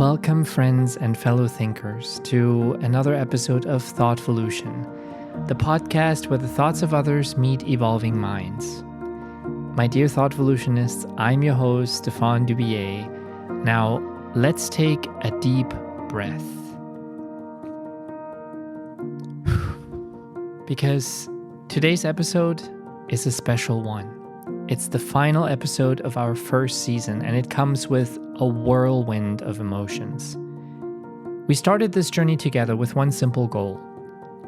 Welcome, friends and fellow thinkers, to another episode of ThoughtVolution, the podcast where the thoughts of others meet evolving minds. My dear ThoughtVolutionists, I'm your host, Stefan Dubier. Now, let's take a deep breath. Because today's episode is a special one. It's the final episode of our first season, and it comes with a whirlwind of emotions. We started this journey together with one simple goal: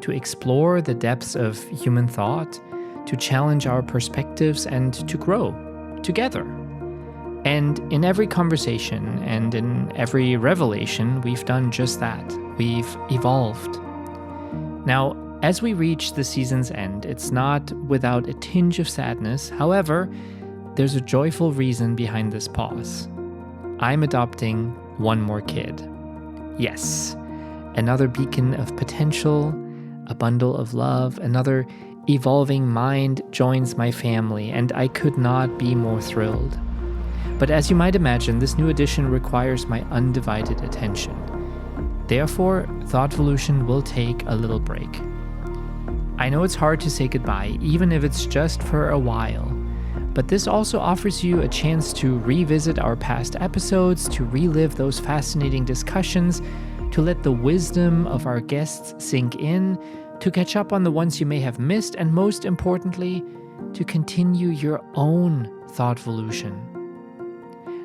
to explore the depths of human thought, to challenge our perspectives, and to grow together. And in every conversation and in every revelation, we've done just that. We've evolved. Now, as we reach the season's end, it's not without a tinge of sadness. However, there's a joyful reason behind this pause. I'm adopting one more kid. Yes, another beacon of potential, a bundle of love, another evolving mind joins my family, and I could not be more thrilled. But as you might imagine, this new addition requires my undivided attention. Therefore, ThoughtVolution will take a little break. I know it's hard to say goodbye, even if it's just for a while, but this also offers you a chance to revisit our past episodes, to relive those fascinating discussions, to let the wisdom of our guests sink in, to catch up on the ones you may have missed, and most importantly, to continue your own ThoughtVolution.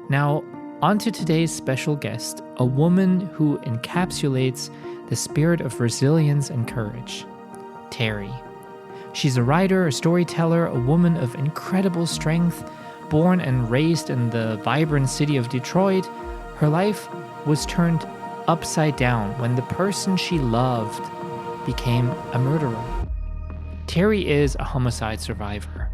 Now, on to today's special guest, a woman who encapsulates the spirit of resilience and courage. Terry. She's a writer, a storyteller, a woman of incredible strength. Born and raised in the vibrant city of Detroit, her life was turned upside down when the person she loved became a murderer. Terry is a homicide survivor,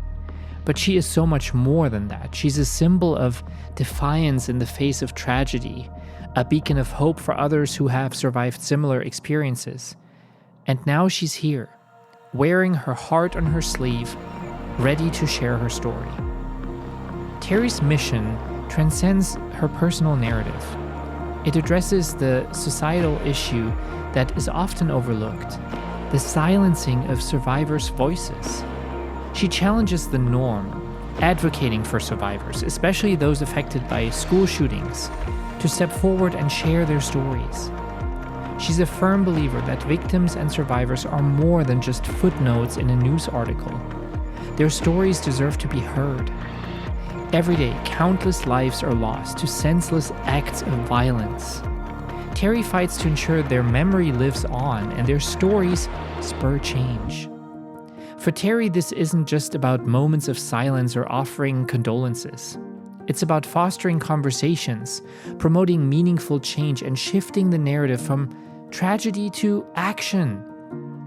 but she is so much more than that. She's a symbol of defiance in the face of tragedy, a beacon of hope for others who have survived similar experiences. And now she's here, wearing her heart on her sleeve, ready to share her story. Terry's mission transcends her personal narrative. It addresses the societal issue that is often overlooked, the silencing of survivors' voices. She challenges the norm, advocating for survivors, especially those affected by school shootings, to step forward and share their stories. She's a firm believer that victims and survivors are more than just footnotes in a news article. Their stories deserve to be heard. Every day, countless lives are lost to senseless acts of violence. Terry fights to ensure their memory lives on and their stories spur change. For Terry, this isn't just about moments of silence or offering condolences. It's about fostering conversations, promoting meaningful change, and shifting the narrative from tragedy to action.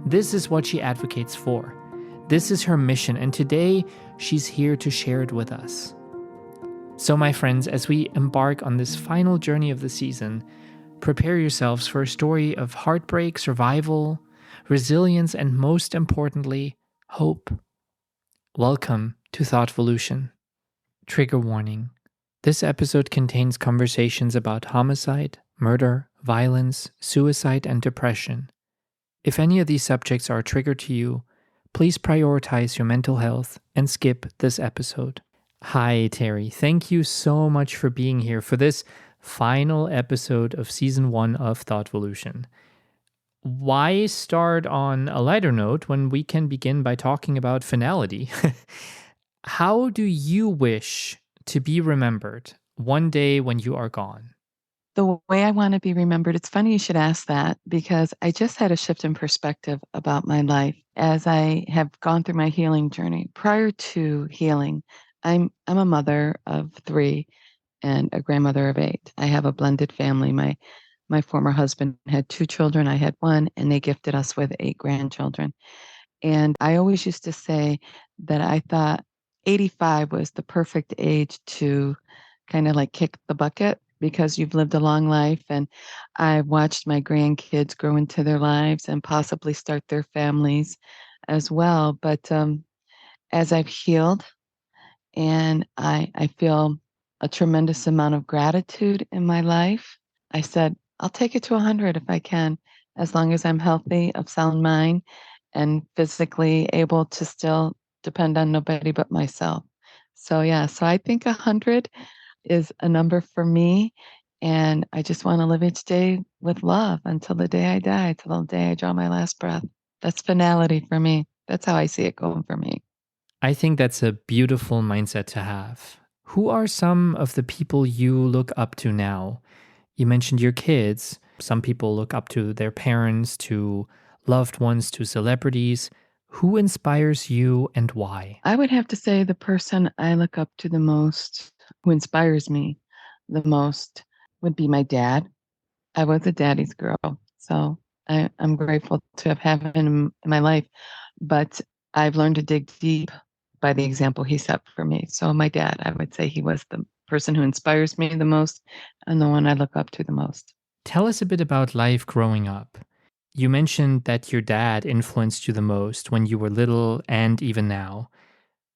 This is what she advocates for. This is her mission, and today she's here to share it with us. So, my friends, as we embark on this final journey of the season, prepare yourselves for a story of heartbreak, survival, resilience, and most importantly, hope. Welcome to ThoughtVolution. Trigger warning. This episode contains conversations about homicide, murder, violence, suicide, and depression. If any of these subjects are a trigger to you, please prioritize your mental health and skip this episode. Hi, Terry. Thank you so much for being here for this final episode of Season 1 of ThoughtVolution. Why start on a lighter note when we can begin by talking about finality? How do you wish to be remembered one day when you are gone? The way I want to be remembered, it's funny you should ask that because I just had a shift in perspective about my life as I have gone through my healing journey. Prior to healing, I'm a mother of 3 and a grandmother of 8. I have a blended family. My former husband had 2 children, I had 1, and they gifted us with 8 grandchildren. And I always used to say that I thought 85 was the perfect age to kind of like kick the bucket because you've lived a long life, and I watched my grandkids grow into their lives and possibly start their families as well. But as I've healed, and I feel a tremendous amount of gratitude in my life I said, I'll take it to 100 if I can, as long as I'm healthy, of sound mind, and physically able to still depend on nobody but myself. So, yeah, so I think 100 is a number for me. And I just want to live each day with love until the day I die, till the day I draw my last breath. That's finality for me. That's how I see it going for me. I think that's a beautiful mindset to have. Who are some of the people you look up to now? You mentioned your kids. Some people look up to their parents, to loved ones, to celebrities. Who inspires you and why? I would have to say the person I look up to the most, who inspires me the most, would be my dad. I was a daddy's girl, so I'm grateful to have had him in my life. But I've learned to dig deep by the example he set for me. So my dad, I would say he was the person who inspires me the most and the one I look up to the most. Tell us a bit about life growing up. You mentioned that your dad influenced you the most when you were little and even now.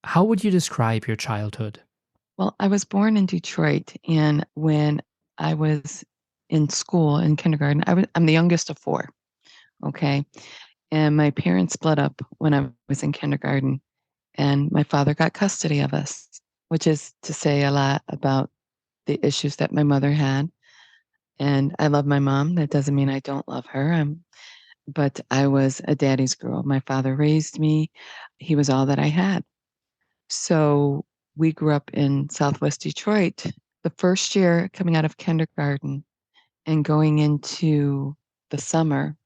How would you describe your childhood? Well, I was born in Detroit, and when I was in school in kindergarten, I'm the youngest of four. Okay. And my parents split up when I was in kindergarten, and my father got custody of us, which is to say a lot about the issues that my mother had. And I love my mom. That doesn't mean I don't love her. But I was a daddy's girl. My father raised me. He was all that I had. So we grew up in Southwest Detroit. The first year coming out of kindergarten and going into the summer,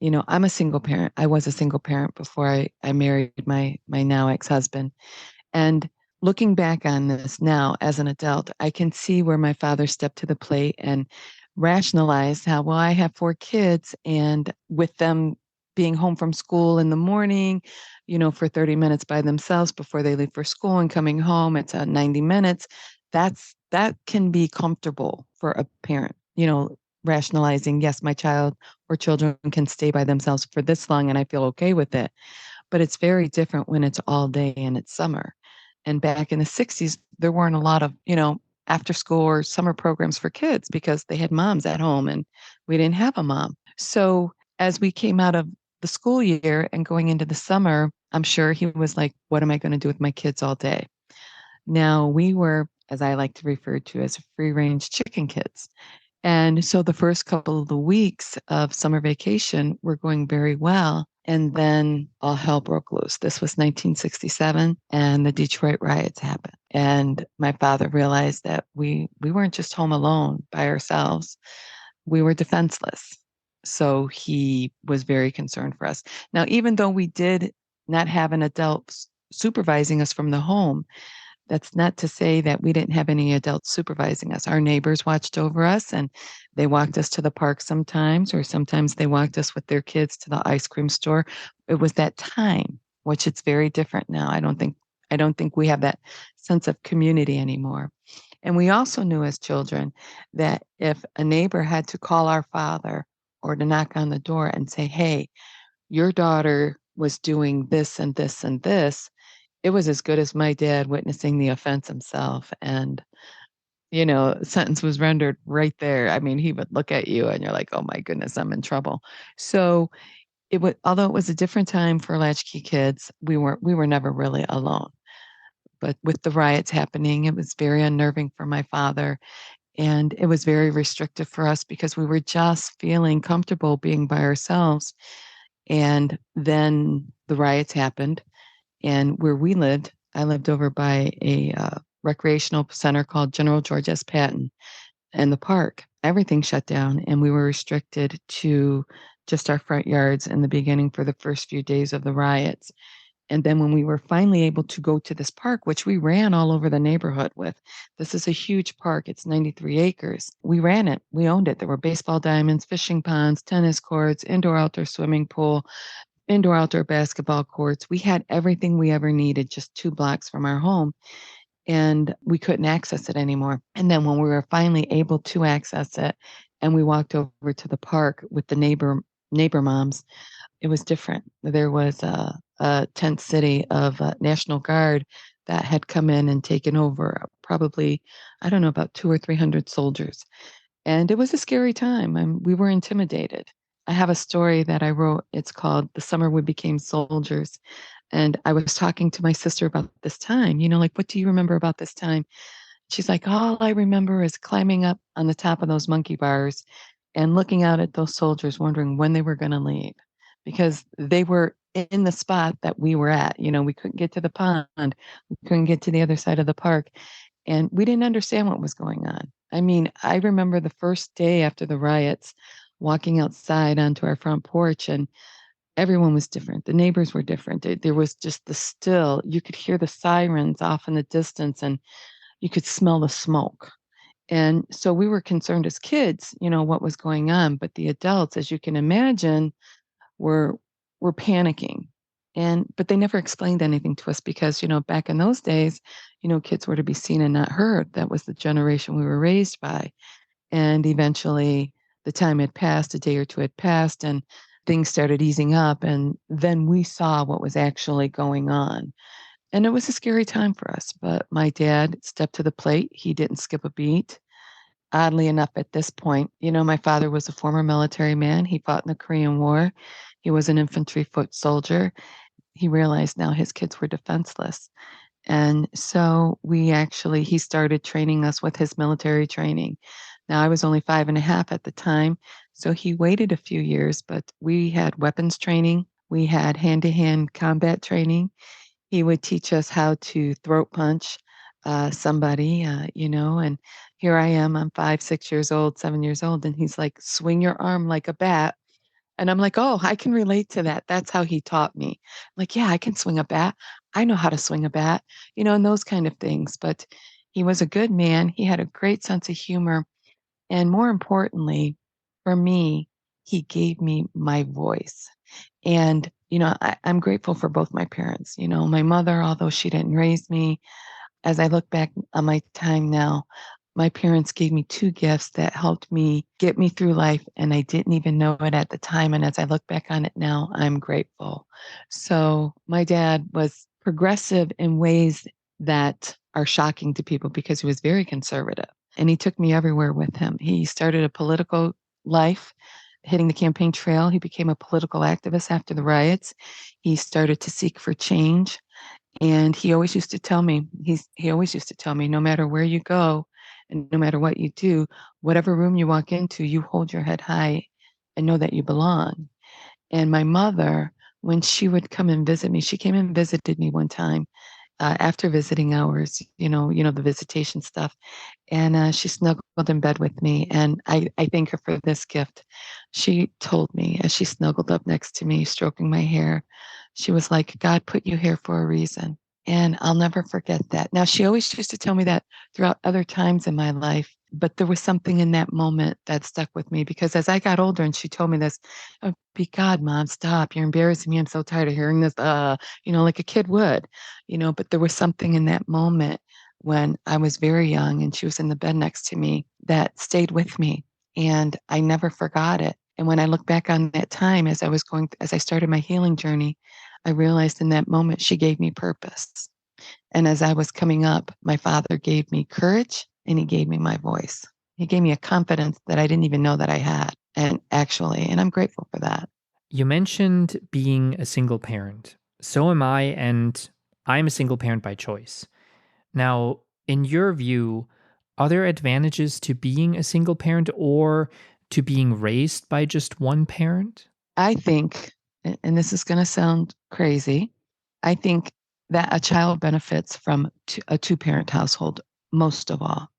I'm a single parent. I was a single parent before I married my now ex-husband. And looking back on this now as an adult, I can see where my father stepped to the plate and rationalized how, well, I have four kids, and with them being home from school in the morning, for 30 minutes by themselves before they leave for school and coming home, it's 90 minutes. That can be comfortable for a parent, rationalizing, yes, my child or children can stay by themselves for this long and I feel okay with it. But it's very different when it's all day and it's summer. And back in the 60s, there weren't a lot of, after school or summer programs for kids because they had moms at home and we didn't have a mom. So as we came out of the school year and going into the summer, I'm sure he was like, what am I going to do with my kids all day? Now we were, as I like to refer to as free range chicken kids. And so the first couple of the weeks of summer vacation were going very well. And then all hell broke loose. This was 1967, and the Detroit riots happened. And my father realized that we weren't just home alone by ourselves. We were defenseless. So he was very concerned for us. Now, even though we did not have an adult supervising us from the home, that's not to say that we didn't have any adults supervising us. Our neighbors watched over us and they walked us to the park sometimes, or sometimes they walked us with their kids to the ice cream store. It was that time, which it's very different now. I don't think we have that sense of community anymore. And we also knew as children that if a neighbor had to call our father or to knock on the door and say, hey, your daughter was doing this and this and this, it was as good as my dad witnessing the offense himself. And, sentence was rendered right there. I mean, he would look at you and you're like, oh my goodness, I'm in trouble. So although it was a different time for latchkey kids, we were never really alone. But with the riots happening, it was very unnerving for my father. And it was very restrictive for us because we were just feeling comfortable being by ourselves. And then the riots happened. And where we lived, I lived over by a recreational center called General George S. Patton and the park. Everything shut down, and we were restricted to just our front yards in the beginning for the first few days of the riots. And then when we were finally able to go to this park, which we ran all over the neighborhood with, this is a huge park. It's 93 acres. We ran it. We owned it. There were baseball diamonds, fishing ponds, tennis courts, indoor outdoor swimming pool, indoor outdoor basketball courts. We had everything we ever needed just 2 blocks from our home, and we couldn't access it anymore. And then when we were finally able to access it and we walked over to the park with the neighbor moms, it was different. There was a tent city of National Guard that had come in and taken over, probably, I don't know, about 200 or 300 soldiers. And it was a scary time, and we were intimidated. I have a story that I wrote. It's called The Summer We Became Soldiers. And I was talking to my sister about this time, like, what do you remember about this time? She's like, all I remember is climbing up on the top of those monkey bars and looking out at those soldiers, wondering when they were going to leave because they were in the spot that we were at. We couldn't get to the pond, we couldn't get to the other side of the park, and we didn't understand what was going on. I mean, I remember the first day after the riots walking outside onto our front porch, and everyone was different. The neighbors were different. There was just the still, you could hear the sirens off in the distance and you could smell the smoke. And so we were concerned as kids, what was going on. But the adults, as you can imagine, were were panicking. But they never explained anything to us because, back in those days, kids were to be seen and not heard. That was the generation we were raised by. And eventually the time had passed, a day or two had passed, and things started easing up. And then we saw what was actually going on. And it was a scary time for us, but my dad stepped to the plate. He didn't skip a beat. Oddly enough, at this point, my father was a former military man. He fought in the Korean War. He was an infantry foot soldier. He realized now his kids were defenseless. And so he started training us with his military training. Now, I was only 5.5 at the time. So he waited a few years, but we had weapons training. We had hand to hand combat training. He would teach us how to throat punch somebody, and here I am, I'm 5, 6 years old, 7 years old, and he's like, swing your arm like a bat. And I'm like, oh, I can relate to that. That's how he taught me. Like, yeah, I can swing a bat. I know how to swing a bat, and those kind of things. But he was a good man. He had a great sense of humor. And more importantly, for me, he gave me my voice. And, I'm grateful for both my parents. My mother, although she didn't raise me, as I look back on my time now, my parents gave me two gifts that helped me get me through life, and I didn't even know it at the time. And as I look back on it now, I'm grateful. So my dad was progressive in ways that are shocking to people because he was very conservative, and he took me everywhere with him. He started a political life. Hitting the campaign trail, he became a political activist after the riots. He started to seek for change. And he always used to tell me, he always used to tell me, no matter where you go and no matter what you do, whatever room you walk into, you hold your head high and know that you belong. And my mother, when she would come and visit me, she came and visited me one time after visiting hours, the visitation stuff. And she snuggled in bed with me. And I thank her for this gift. She told me as she snuggled up next to me, stroking my hair, she was like, God put you here for a reason. And I'll never forget that. Now, she always used to tell me that throughout other times in my life, but there was something in that moment that stuck with me because as I got older and she told me this, oh, be God, Mom, stop. You're embarrassing me. I'm so tired of hearing this, like a kid would, but there was something in that moment when I was very young and she was in the bed next to me that stayed with me. And I never forgot it. And when I look back on that time as I started my healing journey, I realized in that moment she gave me purpose. And as I was coming up, my father gave me courage and he gave me my voice. He gave me a confidence that I didn't even know that I had. And I'm grateful for that. You mentioned being a single parent. So am I, and I'm a single parent by choice. Now, in your view, are there advantages to being a single parent or to being raised by just one parent? I think, and this is going to sound crazy, I think that a child benefits from a two parent household most of all.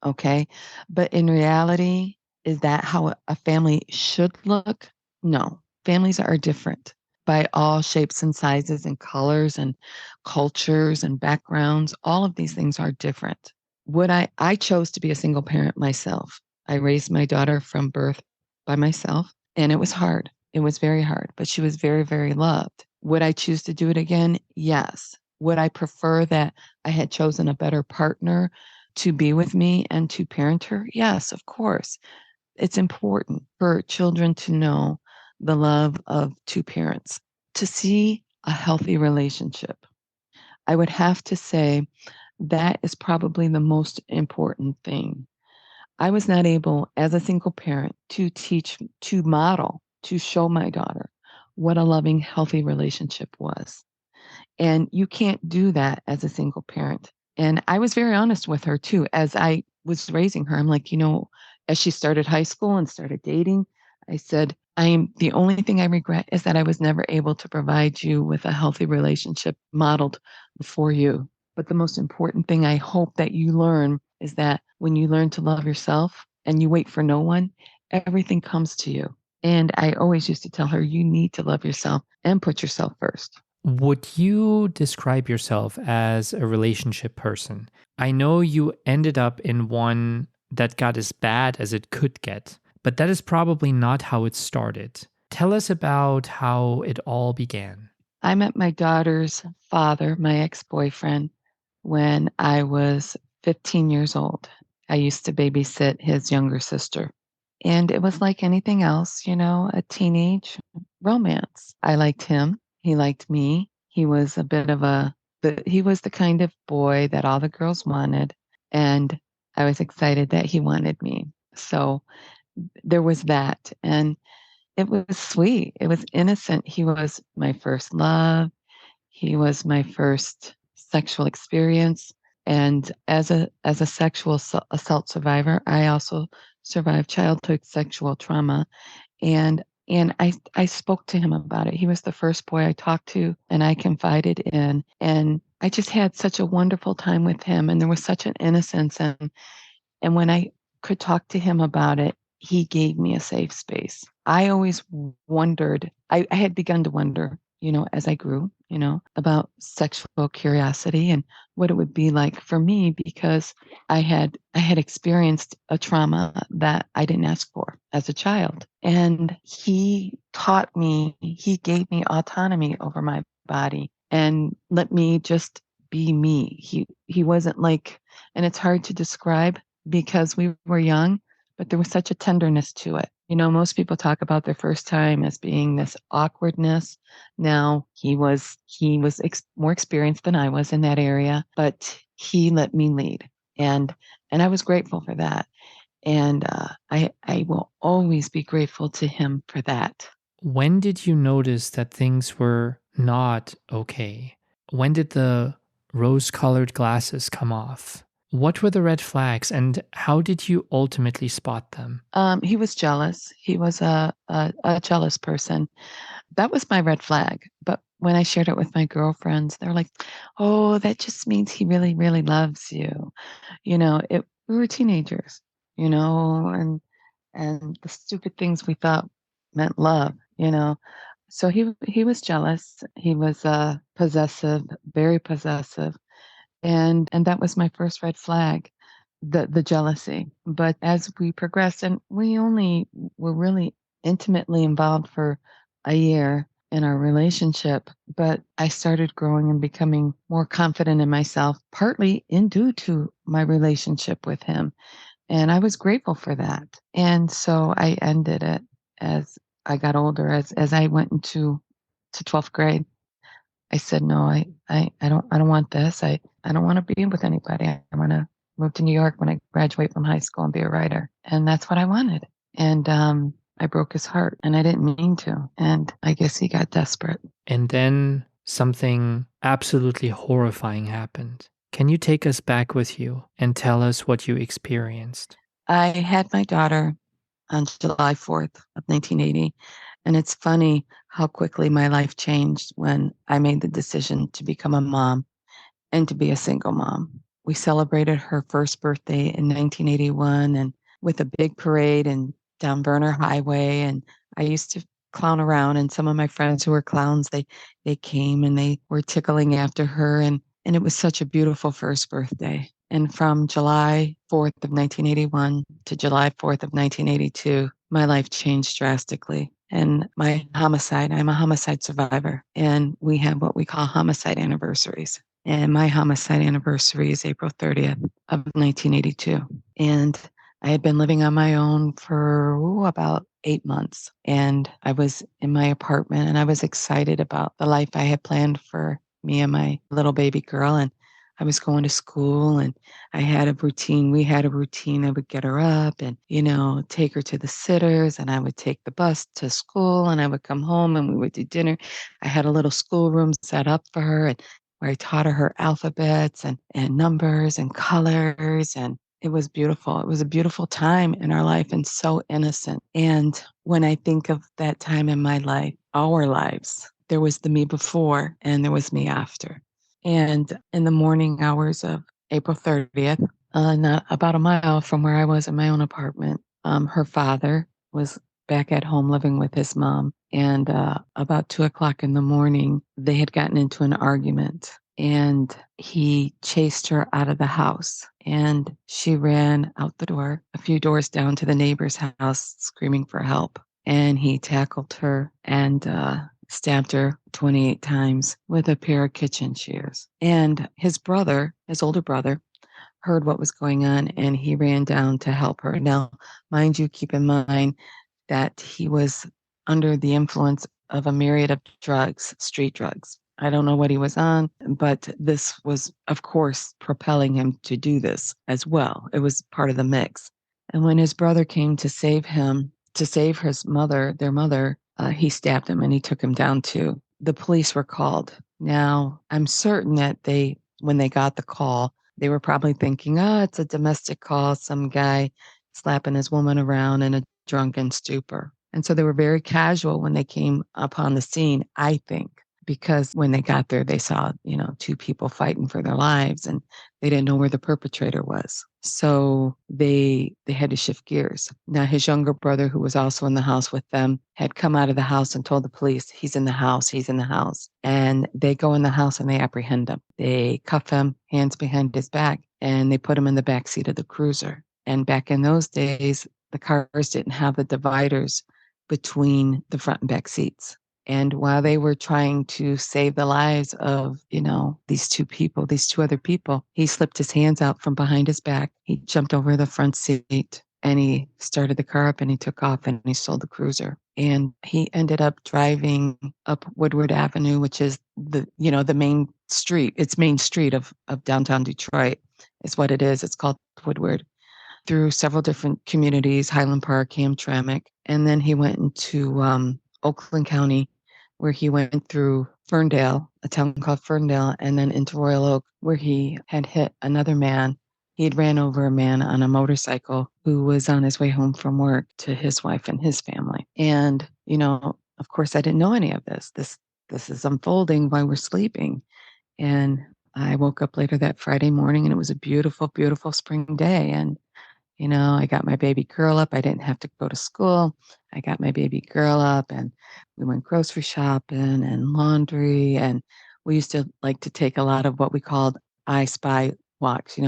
Okay. But in reality, is that how a family should look? No. Families are different by all shapes and sizes and colors and cultures and backgrounds. All of these things are different. I chose to be a single parent myself. I raised my daughter from birth by myself, and it was hard. It was very hard, but she was very, very loved. Would I choose to do it again? Yes. Would I prefer that I had chosen a better partner to be with me and to parent her? Yes, of course. It's important for children to know the love of two parents, to see a healthy relationship. I would have to say that is probably the most important thing. I was not able, as a single parent, to teach, to model, to show my daughter what a loving, healthy relationship was. And you can't do that as a single parent. And I was very honest with her too, as I was raising her. I'm like, as she started high school and started dating, I said, the only thing I regret is that I was never able to provide you with a healthy relationship modeled for you. But the most important thing I hope that you learn is that when you learn to love yourself and you wait for no one, everything comes to you. And I always used to tell her, you need to love yourself and put yourself first. Would you describe yourself as a relationship person? I know you ended up in one that got as bad as it could get, but that is probably not how it started. Tell us about how it all began. I met my daughter's father, my ex-boyfriend, when I was 15 years old. I used to babysit his younger sister. And it was like anything else, a teenage romance. I liked him. He liked me. He was a bit of he was the kind of boy that all the girls wanted. And I was excited that he wanted me. So there was that. And it was sweet. It was innocent. He was my first love. He was my first sexual experience. And as a sexual assault survivor, I also survived childhood sexual trauma. And I spoke to him about it. He was the first boy I talked to and I confided in. And I just had such a wonderful time with him. And there was such an innocence. And when I could talk to him about it, he gave me a safe space. I always wondered, I had begun to wonder, as I grew, about sexual curiosity and what it would be like for me because I had experienced a trauma that I didn't ask for as a child. And he taught me, he gave me autonomy over my body and let me just be me. He wasn't like, and it's hard to describe because we were young, but there was such a tenderness to it. Most people talk about their first time as being this awkwardness. Now he was more experienced than I was in that area, but he let me lead, and I was grateful for that. And I will always be grateful to him for that. When did you notice that things were not okay? When did the rose colored glasses come off? What were the red flags and how did you ultimately spot them? He was jealous. He was a jealous person. That was my red flag. But when I shared it with my girlfriends, they're like, "Oh, that just means he really, really loves you." We were teenagers, and the stupid things we thought meant love. So he was jealous. He was possessive, very possessive, and that was my first red flag, the jealousy. But as we progressed, and we only were really intimately involved for a year in our relationship, but I started growing and becoming more confident in myself, partly in due to my relationship with him. And I was grateful for that. And so I ended it as I got older, as I went to 12th grade. I said, no, I don't want this. I don't want to be with anybody. I want to move to New York when I graduate from high school and be a writer. And that's what I wanted. And I broke his heart and I didn't mean to. And I guess he got desperate. And then something absolutely horrifying happened. Can you take us back with you and tell us what you experienced? I had my daughter on July 4th of 1980. And it's funny how quickly my life changed when I made the decision to become a mom and to be a single mom. We celebrated her first birthday in 1981 and with a big parade and down Verner Highway. And I used to clown around, and some of my friends who were clowns, they came and they were tickling after her. And it was such a beautiful first birthday. And from July 4th of 1981 to July 4th of 1982, my life changed drastically. And I'm a homicide survivor, and we have what we call homicide anniversaries. And my homicide anniversary is April 30th of 1982. And I had been living on my own for about 8 months. And I was in my apartment and I was excited about the life I had planned for me and my little baby girl. And I was going to school and I had a routine. We had a routine. I would get her up and, take her to the sitters, and I would take the bus to school, and I would come home and we would do dinner. I had a little schoolroom set up for her, and where I taught her alphabets and numbers and colors. And it was beautiful. It was a beautiful time in our life and so innocent. And when I think of that time in my life, our lives, there was the me before and there was me after. And in the morning hours of April 30th, not about a mile from where I was in my own apartment, her father was back at home living with his mom. And about 2 o'clock in the morning, they had gotten into an argument, and he chased her out of the house. And she ran out the door, a few doors down to the neighbor's house, screaming for help. And he tackled her and stabbed her 28 times with a pair of kitchen shears. And his brother, his older brother, heard what was going on, and he ran down to help her. Now, mind you, keep in mind that he was under the influence of a myriad of drugs, street drugs. I don't know what he was on, but this was, of course, propelling him to do this as well. It was part of the mix. And when his brother came to save him, to save his mother, their mother, he stabbed him and he took him down too. The police were called. Now, I'm certain that when they got the call, they were probably thinking, oh, it's a domestic call, some guy slapping his woman around in a drunken stupor. And so they were very casual when they came upon the scene, I think, because when they got there, they saw, two people fighting for their lives, and they didn't know where the perpetrator was. So they had to shift gears. Now, his younger brother, who was also in the house with them, had come out of the house and told the police, he's in the house, he's in the house. And they go in the house and they apprehend him. They cuff him, hands behind his back, and they put him in the back seat of the cruiser. And back in those days, the cars didn't have the dividers between the front and back seats. And while they were trying to save the lives of, these two other people, he slipped his hands out from behind his back. He jumped over the front seat and he started the car up and he took off and he sold the cruiser. And he ended up driving up Woodward Avenue, which is the main street. It's Main Street of downtown Detroit is what it is. It's called Woodward, through several different communities, Highland Park, Hamtramck. And then he went into Oakland County, where he went through Ferndale, a town called Ferndale, and then into Royal Oak, where he had hit another man. He had ran over a man on a motorcycle who was on his way home from work to his wife and his family. And, of course, I didn't know any of this. This is unfolding while we're sleeping. And I woke up later that Friday morning, and it was a beautiful, beautiful spring day. And I got my baby girl up. I didn't have to go to school. I got my baby girl up and we went grocery shopping and laundry. And we used to like to take a lot of what we called I spy walks.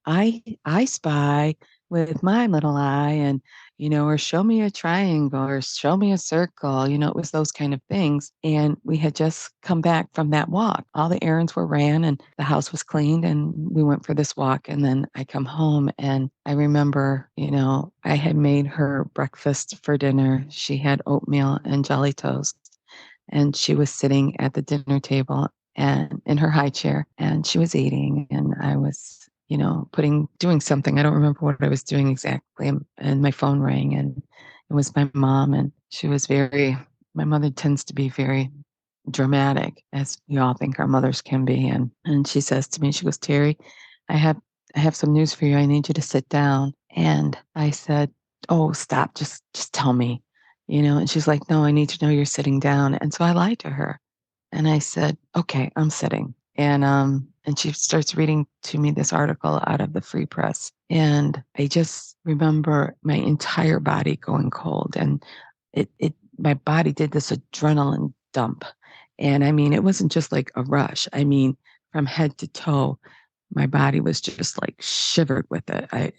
I spy with my little eye, and, or show me a triangle or show me a circle. It was those kind of things. And we had just come back from that walk. All the errands were ran and the house was cleaned, and we went for this walk. And then I come home and I remember, I had made her breakfast for dinner. She had oatmeal and jelly toast, and she was sitting at the dinner table and in her high chair, and she was eating, and I was doing something. I don't remember what I was doing exactly. And my phone rang, and it was my mom. And she was my mother tends to be very dramatic, as we all think our mothers can be. And she says to me, she goes, Terry, I have some news for you. I need you to sit down. And I said, oh, stop. Just tell me, and she's like, no, I need to know you're sitting down. And so I lied to her. And I said, okay, I'm sitting. And she starts reading to me this article out of the Free Press. And I just remember my entire body going cold. And my body did this adrenaline dump. And I mean, it wasn't just like a rush. I mean, from head to toe, my body was just like shivered with it. I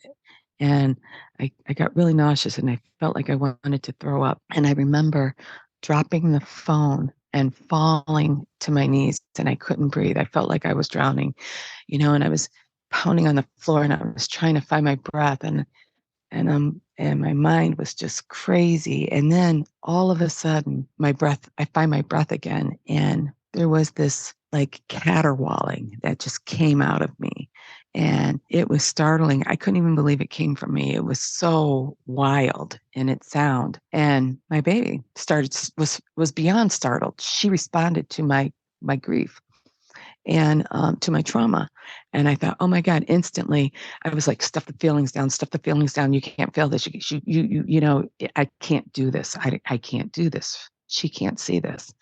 got really nauseous and I felt like I wanted to throw up. And I remember dropping the phone and falling to my knees, and I couldn't breathe. I felt like I was drowning, and I was pounding on the floor and I was trying to find my breath, and my mind was just crazy. And then all of a sudden I find my breath again, and there was this like caterwauling that just came out of me. And it was startling. I couldn't even believe it came from me. It was so wild in its sound. And my baby was beyond startled. She responded to my grief and to my trauma. And I thought, oh my God, instantly, I was like, stuff the feelings down, stuff the feelings down. You can't feel this. You know, I can't do this. I can't do this. She can't see this.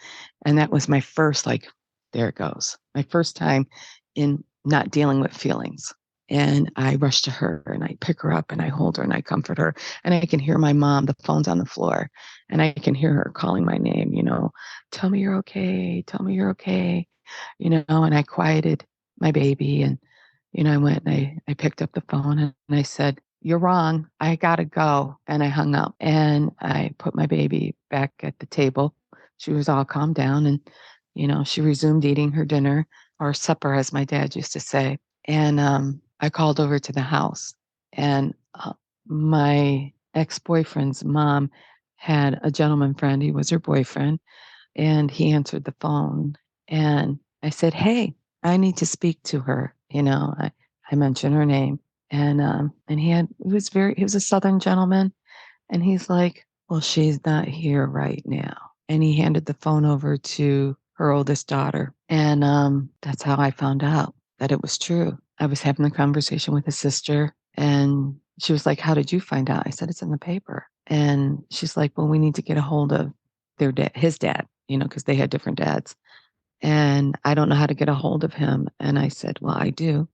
And that was my first, like, there it goes. My first time in not dealing with feelings. And I rush to her and I pick her up and I hold her and I comfort her. And I can hear my mom, the phone's on the floor, and I can hear her calling my name, tell me you're okay. Tell me you're okay. And I quieted my baby. And, I went and I picked up the phone and I said, you're wrong. I got to go. And I hung up and I put my baby back at the table. She was all calmed down and, she resumed eating her dinner or supper, as my dad used to say. And I called over to the house and my ex-boyfriend's mom had a gentleman friend. He was her boyfriend and he answered the phone and I said, hey, I need to speak to her. I mentioned her name and he was a Southern gentleman and he's like, well, she's not here right now. And he handed the phone over to her oldest daughter. And that's how I found out that it was true. I was having a conversation with his sister and she was like, how did you find out? I said, it's in the paper. And she's like, well, we need to get a hold of his dad, because they had different dads. And I don't know how to get a hold of him. And I said, well, I do,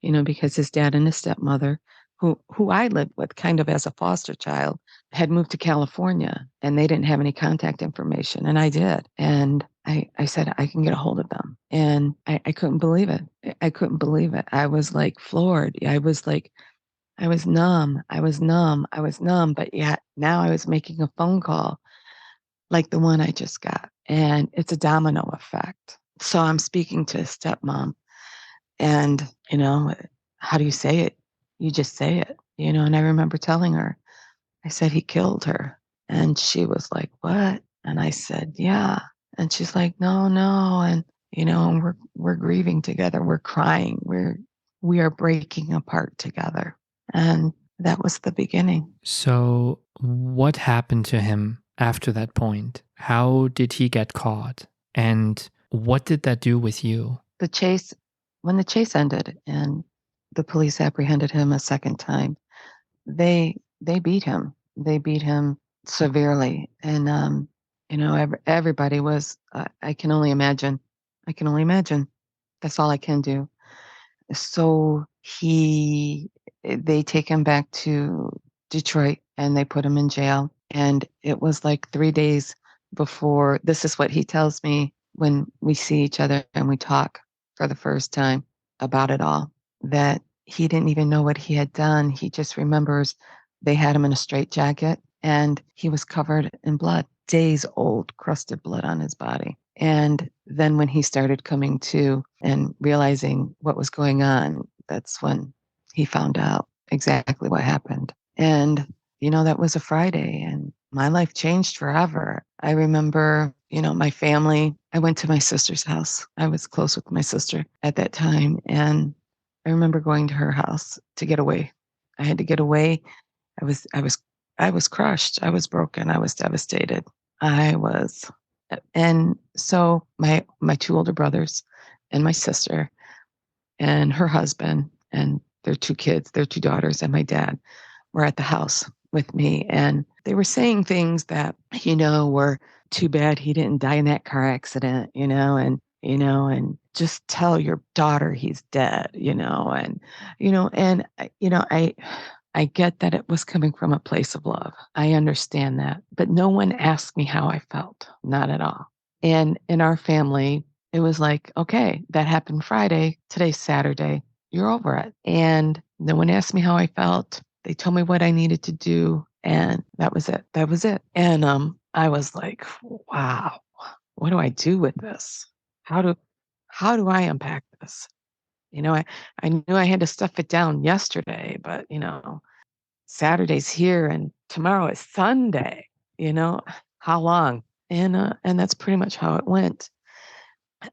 because his dad and his stepmother, who I lived with kind of as a foster child, had moved to California and they didn't have any contact information. And I did. And I said, I can get a hold of them. And I couldn't believe it. I couldn't believe it. I was like floored. I was like, I was numb. I was numb. I was numb. But yet now I was making a phone call like the one I just got. And it's a domino effect. So I'm speaking to his stepmom and, how do you say it? You just say it, and I remember telling her, I said, he killed her. And she was like, what? And I said, yeah. And she's like, no, no. And, and we're grieving together. We're crying. We are breaking apart together. And that was the beginning. So, what happened to him after that point? How did he get caught? And what did that do with you? When the chase ended and the police apprehended him a second time, they beat him. They beat him severely. And, everybody was, I can only imagine. I can only imagine. That's all I can do. So they take him back to Detroit and they put him in jail. And it was like 3 days before, this is what he tells me when we see each other and we talk for the first time about it all, that he didn't even know what he had done. He just remembers they had him in a straitjacket and he was covered in blood, days old, crusted blood on his body. And then when he started coming to and realizing what was going on, that's when he found out exactly what happened. And, that was a Friday and my life changed forever. I remember, my family, I went to my sister's house. I was close with my sister at that time. And I remember going to her house to get away. I had to get away. I was crushed. I was broken. I was devastated. And so my two older brothers and my sister and her husband and their two kids, their two daughters and my dad were at the house with me. And they were saying things that, were too bad he didn't die in that car accident, and just tell your daughter he's dead, I get that it was coming from a place of love. I understand that. But no one asked me how I felt. Not at all. And in our family, it was like, okay, that happened Friday. Today's Saturday. You're over it. And no one asked me how I felt. They told me what I needed to do. And that was it. That was it. And I was like, wow, what do I do with this? How do I unpack this? I knew I had to stuff it down yesterday, but Saturday's here and tomorrow is Sunday, how long? And that's pretty much how it went.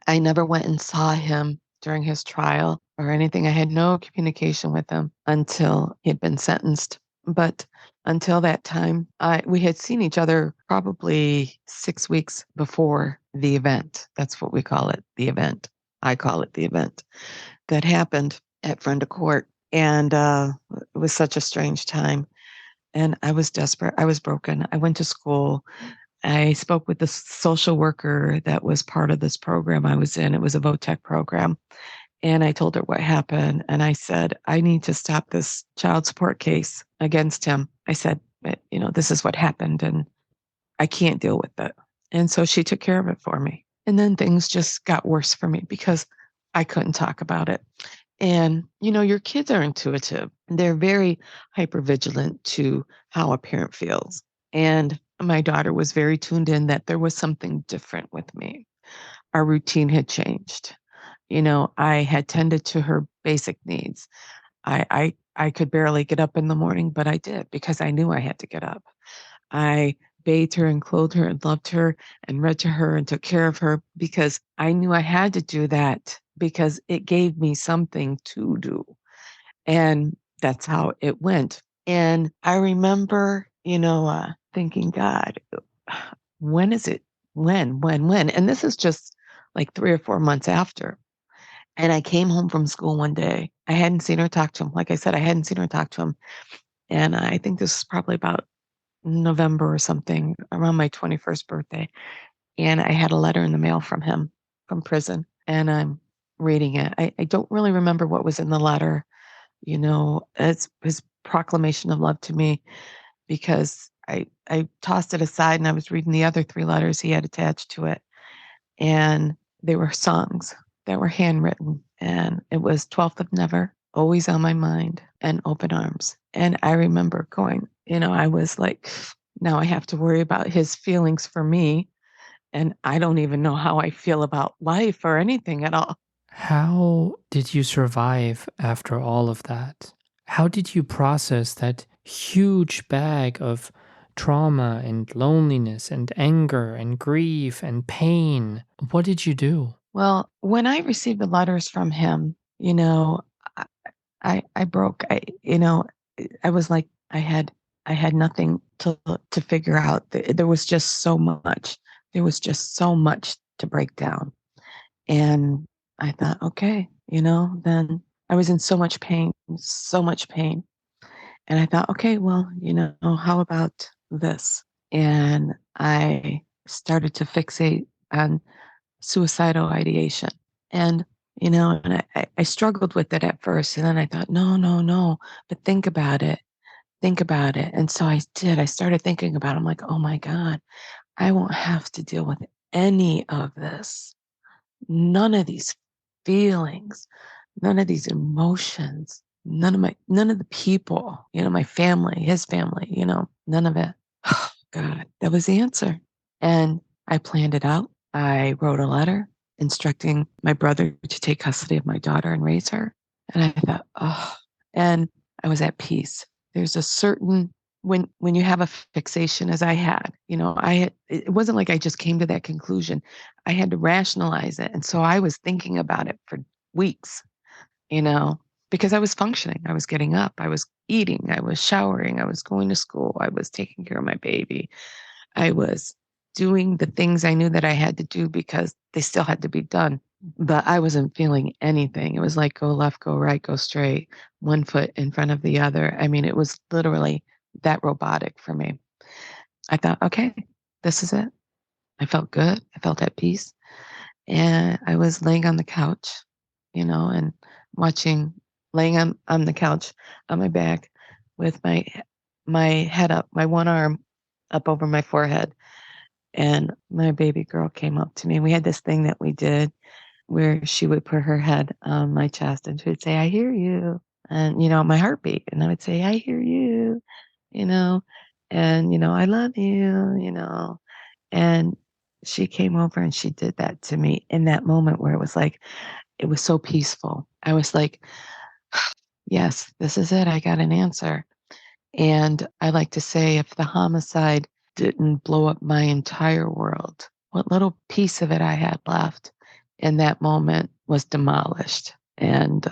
I never went and saw him during his trial or anything. I had no communication with him until he had been sentenced. But until that time, we had seen each other probably 6 weeks before the event. That's what we call it, the event. I call it the event that happened at Front of Court. And it was such a strange time. And I was desperate. I was broken. I went to school. I spoke with the social worker that was part of this program I was in. It was a VOTEC program. And I told her what happened. And I said, I need to stop this child support case against him. I said, this is what happened and I can't deal with it. And so she took care of it for me. And then things just got worse for me because I couldn't talk about it. And, your kids are intuitive. They're very hypervigilant to how a parent feels. And my daughter was very tuned in that there was something different with me. Our routine had changed. I had tended to her basic needs. I could barely get up in the morning, but I did because I knew I had to get up. I bathed her and clothed her and loved her and read to her and took care of her because I knew I had to do that because it gave me something to do. And that's how it went. And I remember, thinking, God, when is it? When? And this is just like 3 or 4 months after. And I came home from school one day. I hadn't seen her talk to him. Like I said, I hadn't seen her talk to him. And I think this is probably about November or something, around my 21st birthday. And I had a letter in the mail from him from prison. And I'm reading it. I don't really remember what was in the letter. It's his proclamation of love to me because I tossed it aside and I was reading the other 3 letters he had attached to it. And they were songs that were handwritten. And it was 12th of Never, Always on My Mind, and Open Arms. And I remember going, I was like, now I have to worry about his feelings for me. And I don't even know how I feel about life or anything at all. How did you survive after all of that? How did you process that huge bag of trauma and loneliness and anger and grief and pain? What did you do? Well, when I received the letters from him, I, I broke. I was like, I had nothing to figure out. There was just so much. There was just so much to break down. And I thought, okay, then I was in so much pain, so much pain. And I thought, okay, well, how about this? And I started to fixate on suicidal ideation. And, I struggled with it at first. And then I thought, no, no, no, but think about it. Think about it. And so I did. I started thinking about it. I'm like, oh my God, I won't have to deal with any of this. None of these feelings, none of these emotions, none of the people, my family, his family, none of it. Oh, God, that was the answer. And I planned it out. I wrote a letter instructing my brother to take custody of my daughter and raise her. And I thought, oh, and I was at peace. There's a certain when you have a fixation as I had, it wasn't like I just came to that conclusion. I had to rationalize it. And so I was thinking about it for weeks, you know, because I was functioning. I was getting up, I was eating, I was showering, I was going to school, I was taking care of my baby. I was doing the things I knew that I had to do because they still had to be done. But I wasn't feeling anything. It was like go left, go right, go straight, one foot in front of the other. I mean, it was literally that robotic for me. I thought, okay, this is it. I felt good. I felt at peace. And I was laying on the couch, and watching, laying on the couch on my back with my head up, my one arm up over my forehead. And my baby girl came up to me. We had this thing that we did where she would put her head on my chest and she would say, I hear you. And, my heartbeat. And I would say, I hear you, you know, and, I love you, And she came over and she did that to me in that moment where it was like, it was so peaceful. I was like, yes, this is it. I got an answer. And I like to say, if the homicide didn't blow up my entire world, what little piece of it I had left, in that moment was demolished. And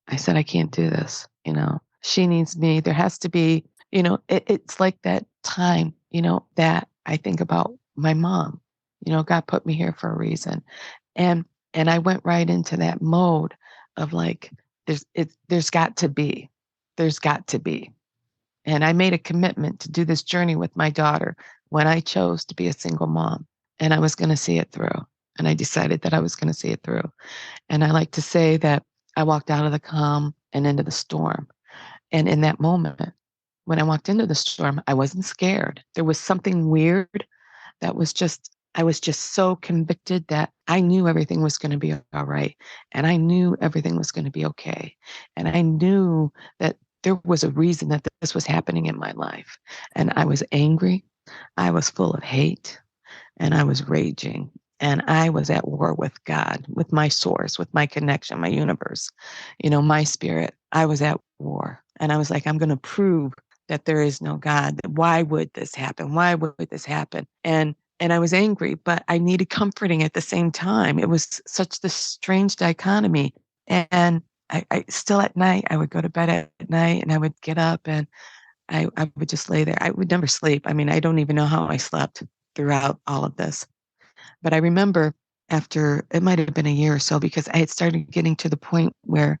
I said, I can't do this. She needs me. There has to be, it's like that time, that I think about my mom. God put me here for a reason. And I went right into that mode of like, there's got to be. There's got to be. And I made a commitment to do this journey with my daughter when I chose to be a single mom. And I was going to see it through. And I decided that I was going to see it through. And I like to say that I walked out of the calm and into the storm. And in that moment, when I walked into the storm, I wasn't scared. There was something weird that was just, I was just so convicted that I knew everything was going to be all right. And I knew everything was going to be okay. And I knew that there was a reason that this was happening in my life. And I was angry. I was full of hate and I was raging. And I was at war with God, with my source, with my connection, my universe, my spirit. I was at war. And I was like, I'm going to prove that there is no God. Why would this happen? Why would this happen? And I was angry, but I needed comforting at the same time. It was such this strange dichotomy. And I still at night, I would go to bed at night and I would get up and I would just lay there. I would never sleep. I mean, I don't even know how I slept throughout all of this. But I remember after, it might have been a year or so, because I had started getting to the point where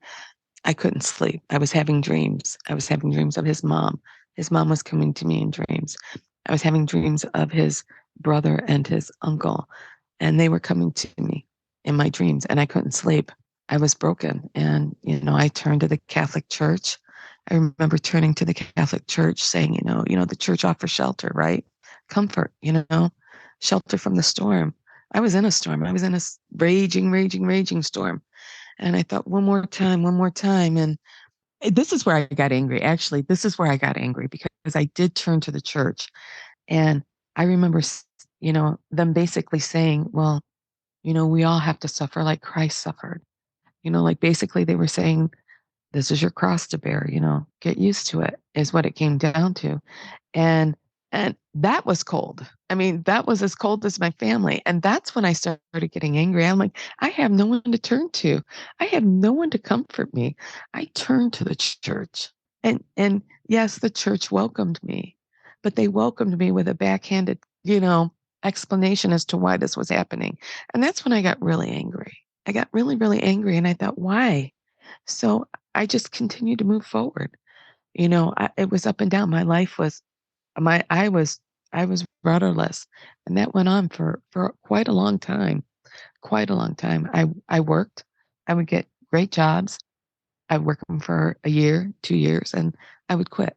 I couldn't sleep. I was having dreams. I was having dreams of his mom. His mom was coming to me in dreams. I was having dreams of his brother and his uncle, and they were coming to me in my dreams, and I couldn't sleep. I was broken. And, I turned to the Catholic Church. I remember turning to the Catholic Church saying, the church offers shelter, right? Comfort, shelter from the storm. I was in a storm. I was in a raging, raging, raging storm. And I thought, one more time, one more time. And this is where I got angry. Actually, this is where I got angry because I did turn to the church. And I remember, them basically saying, well, we all have to suffer like Christ suffered. Like basically they were saying, this is your cross to bear, get used to it, is what it came down to. And that was cold. I mean, that was as cold as my family. And that's when I started getting angry. I'm like, I have no one to turn to. I have no one to comfort me. I turned to the church. And yes, the church welcomed me, but they welcomed me with a backhanded, explanation as to why this was happening. And that's when I got really angry. I got really, really angry. And I thought, why? So I just continued to move forward. It was up and down. My life was I was rudderless, and that went on for quite a long time. Quite a long time. I worked. I would get great jobs. I'd work them for a year, 2 years, and I would quit.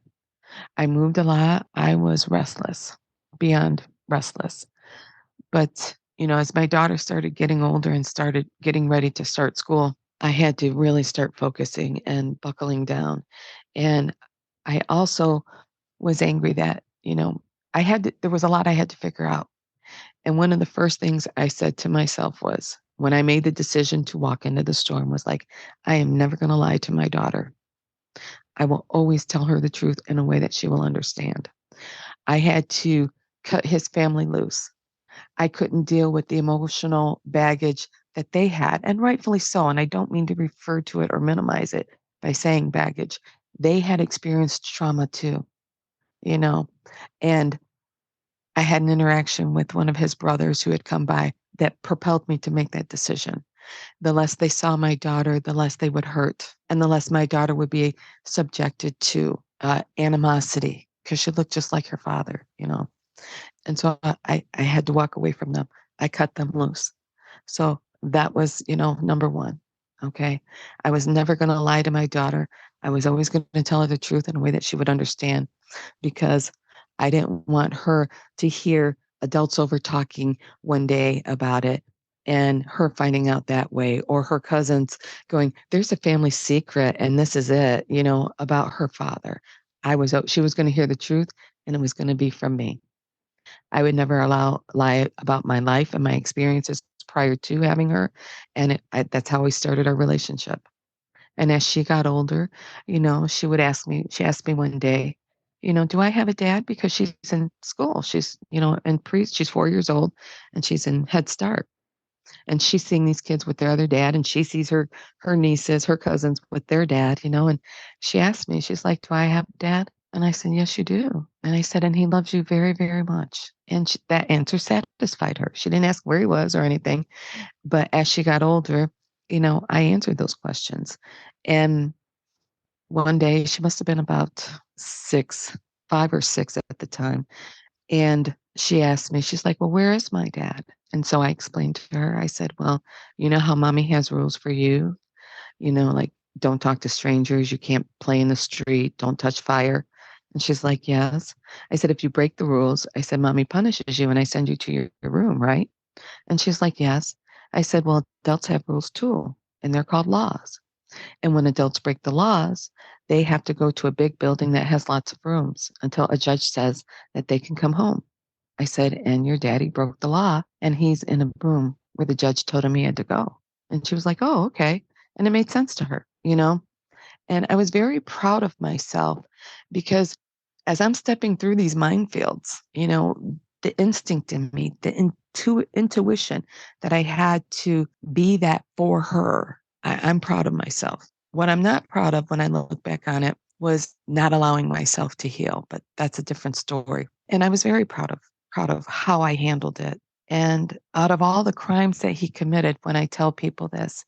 I moved a lot. I was restless, beyond restless. But, as my daughter started getting older and started getting ready to start school, I had to really start focusing and buckling down. And I also was angry that, there was a lot I had to figure out. And one of the first things I said to myself was, when I made the decision to walk into the storm, was like, I am never going to lie to my daughter. I will always tell her the truth in a way that she will understand. I had to cut his family loose. I couldn't deal with the emotional baggage that they had, and rightfully so. And I don't mean to refer to it or minimize it by saying baggage. They had experienced trauma too, you know, and I had an interaction with one of his brothers who had come by that propelled me to make that decision. The less they saw my daughter, the less they would hurt, and the less my daughter would be subjected to animosity because she looked just like her father. And so I had to walk away from them. I cut them loose. So that was, number one. Okay. I was never going to lie to my daughter. I was always going to tell her the truth in a way that she would understand, because I didn't want her to hear adults over talking one day about it and her finding out that way, or her cousins going, there's a family secret and this is it, about her father. She was going to hear the truth, and it was going to be from me. I would never lie about my life and my experiences prior to having her. And that's how we started our relationship. And as she got older, she asked me one day, do I have a dad? Because she's in school. She's, she's 4 years old and she's in Head Start. And she's seeing these kids with their other dad, and she sees her nieces, her cousins with their dad, and she asked me, she's like, "Do I have a dad?" And I said, "Yes, you do." And I said, "And he loves you very, very much." And that answer satisfied her. She didn't ask where he was or anything. But as she got older, I answered those questions. And one day, she must have been about 5 or 6 at the time. And she asked me, she's like, "Well, where is my dad?" And so I explained to her, I said, "Well, you know how mommy has rules for you? Like, don't talk to strangers. You can't play in the street. Don't touch fire." And she's like, "Yes." I said, "If you break the rules," I said, "mommy punishes you and I send you to your room, right?" And she's like, "Yes." I said, "Well, adults have rules too, and they're called laws. And when adults break the laws, they have to go to a big building that has lots of rooms until a judge says that they can come home." I said, "And your daddy broke the law and he's in a room where the judge told him he had to go." And she was like, "Oh, okay." And it made sense to her. And I was very proud of myself because as I'm stepping through these minefields, the instinct in me, the intuition that I had to be that for her, I'm proud of myself. What I'm not proud of when I look back on it was not allowing myself to heal, but that's a different story. And I was very proud of how I handled it. And out of all the crimes that he committed, when I tell people this,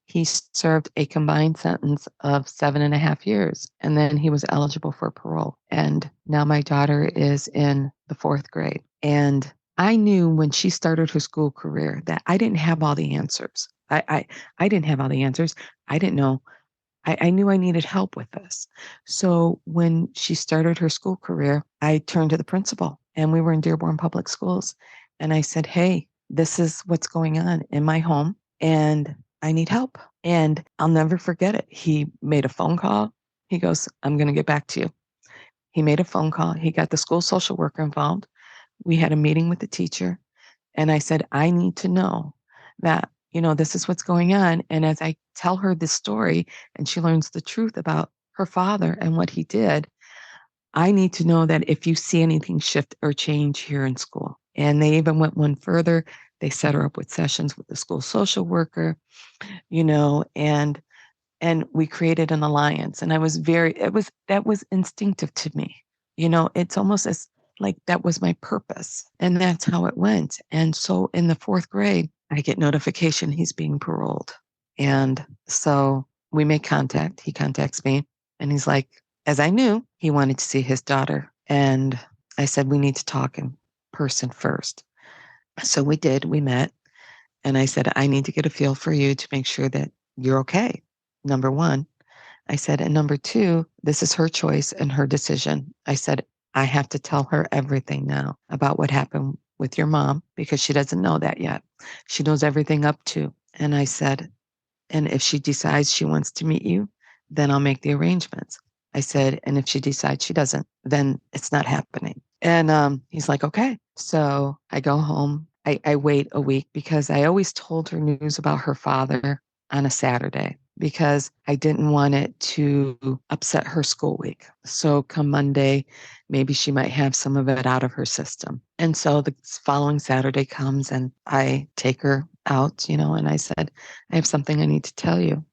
he served a combined sentence of 7.5 years, and then he was eligible for parole. And now my daughter is in the 4th grade. And I knew when she started her school career that I didn't have all the answers. I didn't have all the answers. I didn't know. I knew I needed help with this. So when she started her school career, I turned to the principal, and we were in Dearborn Public Schools. And I said, "Hey, this is what's going on in my home, and I need help." And I'll never forget it. He made a phone call. He goes, "I'm going to get back to you." He made a phone call. He got the school social worker involved. We had a meeting with the teacher. And I said, "I need to know that, this is what's going on." And as I tell her this story and she learns the truth about her father and what he did, I need to know that if you see anything shift or change here in school. And they even went one further. They set her up with sessions with the school social worker, and we created an alliance. And that was instinctive to me. It's almost as like that was my purpose. And that's how it went. And so in the 4th grade, I get notification he's being paroled. And so we make contact. He contacts me and he's like, as I knew, he wanted to see his daughter. And I said, "We need to talk in person first." So we did. We met. And I said, "I need to get a feel for you to make sure that you're okay. Number one." I said, "And number two, this is her choice and her decision." I said, "I have to tell her everything now about what happened with your mom because she doesn't know that yet. She knows everything up to." And I said, "And if she decides she wants to meet you, then I'll make the arrangements." I said, "And if she decides she doesn't, then it's not happening." And he's like, "Okay." So I go home. I wait a week because I always told her news about her father on a Saturday because I didn't want it to upset her school week. So come Monday, maybe she might have some of it out of her system. And so the following Saturday comes and I take her out, and I said, "I have something I need to tell you."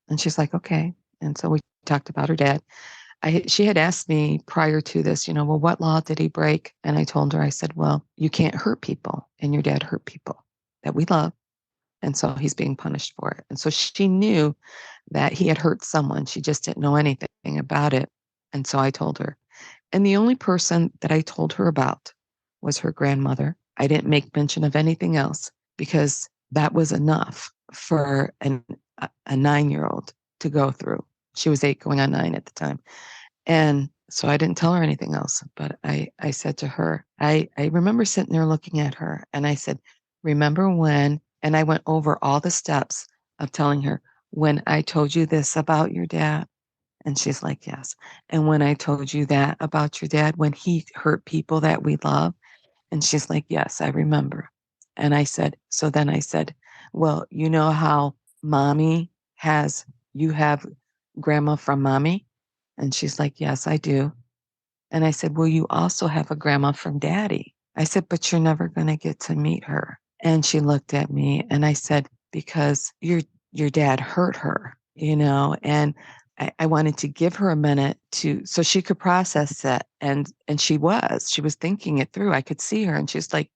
And she's like, "Okay." And so we talked about her dad. She had asked me prior to this, "Well, what law did he break?" And I told her, I said, "Well, you can't hurt people, and your dad hurt people that we love. And so he's being punished for it." And so she knew that he had hurt someone. She just didn't know anything about it. And so I told her. And the only person that I told her about was her grandmother. I didn't make mention of anything else because that was enough for a 9-year-old to go through. She was 8 going on 9 at the time. And so I didn't tell her anything else. But I said to her, I remember sitting there looking at her and I said, "Remember when," and I went over all the steps of telling her, "When I told you this about your dad?" And she's like, "Yes." "And when I told you that about your dad, when he hurt people that we love?" And she's like, "Yes, I remember." And I said, so then I said, "Well, you know how mommy has, you have grandma from mommy?" And she's like, "Yes, I do." And I said, "Well, you also have a grandma from daddy." I said, "But you're never going to get to meet her." And she looked at me and I said, because your dad hurt her, and I wanted to give her a minute so she could process it. And she was thinking it through. I could see her and she's like,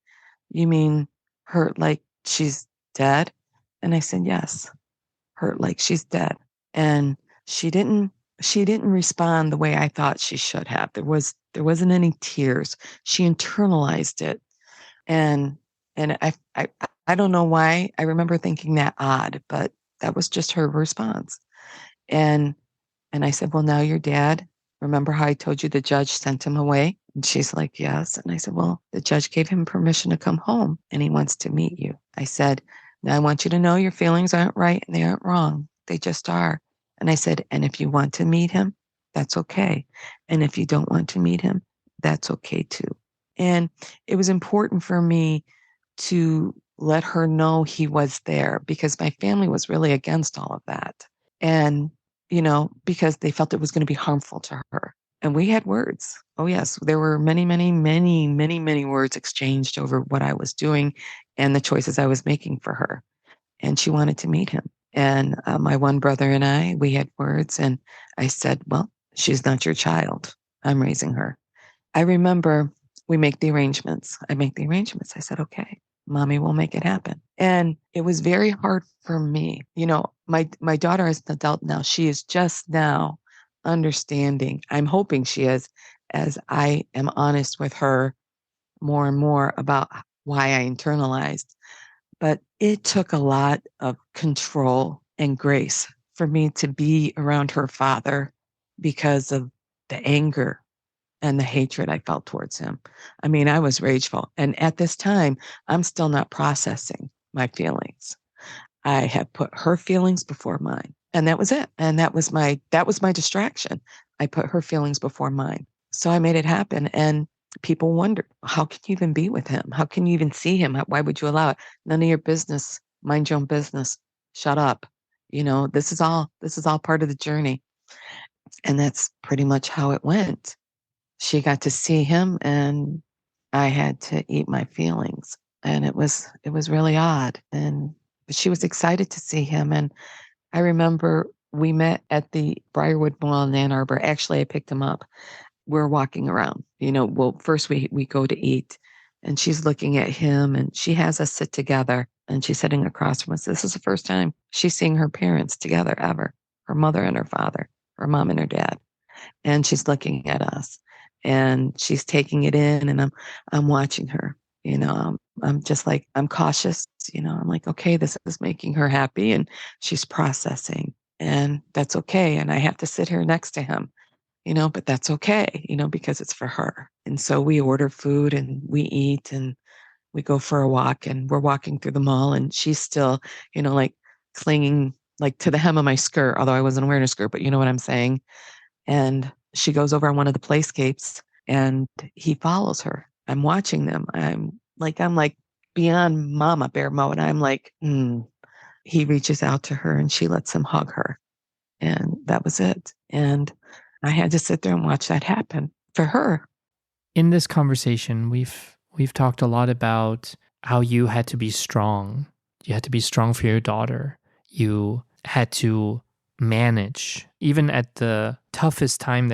you mean hurt like she's dead? And I said, yes, hurt like she's dead. And she didn't she didn't respond the way I thought she should have. There wasn't any tears. She internalized it. And and I don't know why I remember thinking that odd, but that was just her response. And and I said, "Well, now your dad, remember how I told you the judge sent him away?" And she's like, "Yes." And I said, "Well, the judge gave him permission to come home and he wants to meet you." I said, "Now I want you to know your feelings aren't right and they aren't wrong. They just are." And I said, "And if you want to meet him, that's okay. And if you don't want to meet him, that's okay too." And it was important for me to let her know he was there because my family was really against all of that. And, because they felt it was going to be harmful to her. And we had words. Oh, yes. There were many, many, many, many, many words exchanged over what I was doing and the choices I was making for her. And she wanted to meet him. And my one brother and we had words. And I said, well, she's not your child. I'm raising her. I remember we make the arrangements. I make the arrangements. I said, okay, mommy will make it happen. And it was very hard for me. My daughter is an adult now. She is just now understanding. I'm hoping she is, as I am honest with her more and more about why I internalized. But it took a lot of control and grace for me to be around her father because of the anger and the hatred I felt towards him. I mean, I was rageful. And at this time, I'm still not processing my feelings. I had put her feelings before mine. And that was it. And that was my distraction. I put her feelings before mine. So I made it happen. And people wondered, how can you even be with him? How can you even see him? Why would you allow it? None of your business. Mind your own business. Shut up. This is all part of the journey. And that's pretty much how it went. She got to see him and I had to eat my feelings. And it was really odd. And she was excited to see him. And I remember we met at the Briarwood Mall in Ann Arbor. Actually, I picked him up. We're walking around. Well, first we go to eat and she's looking at him and she has us sit together and she's sitting across from us. This is the first time she's seeing her parents together ever, her mother and her father, her mom and her dad. And she's looking at us and she's taking it in and I'm watching her. I'm just like, I'm cautious. I'm like, okay, this is making her happy and she's processing and that's okay. And I have to sit here next to him, but that's okay, because it's for her. And so we order food and we eat and we go for a walk and we're walking through the mall and she's still, like clinging like to the hem of my skirt, although I wasn't wearing a skirt, but you know what I'm saying? And she goes over on one of the playscapes and he follows her. I'm watching them. I'm like beyond mama bear mode. I'm like, he reaches out to her and she lets him hug her. And that was it. And I had to sit there and watch that happen for her. In this conversation, we've talked a lot about how you had to be strong. You had to be strong for your daughter. You had to manage, even at the toughest times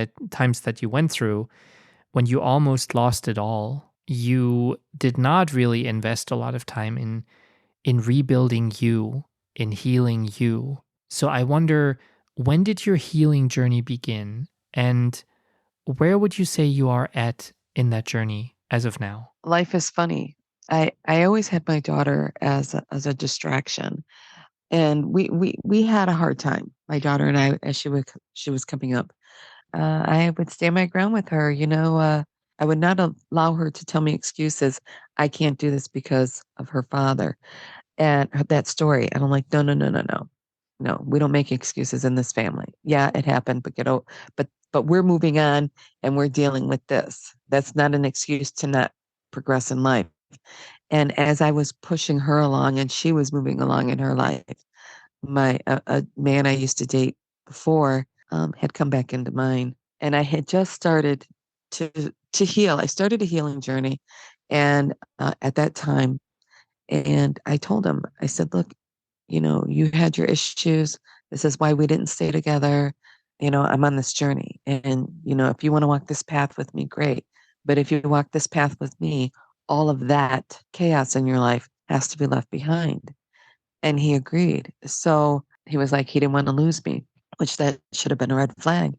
that you went through, when you almost lost it all. You did not really invest a lot of time in rebuilding you, in healing you. So I wonder, when did your healing journey begin? And where would you say you are at in that journey as of now? Life is funny. I always had my daughter as a distraction. And we had a hard time, my daughter and I, as she was coming up. I would stand my ground with her. I would not allow her to tell me excuses. I can't do this because of her father and that story. And I'm like, no, no, no, no, no, no. We don't make excuses in this family. Yeah, it happened, but we're moving on and we're dealing with this. That's not an excuse to not progress in life. And as I was pushing her along and she was moving along in her life, a man I used to date before had come back into mine, and I had just started to heal. I started a healing journey, and at that time, And I told him, I said, look, you had your issues. This is why we didn't stay together. I'm on this journey. And, if you want to walk this path with me, great. But if you walk this path with me, all of that chaos in your life has to be left behind. And he agreed. So he was like, he didn't want to lose me, which that should have been a red flag.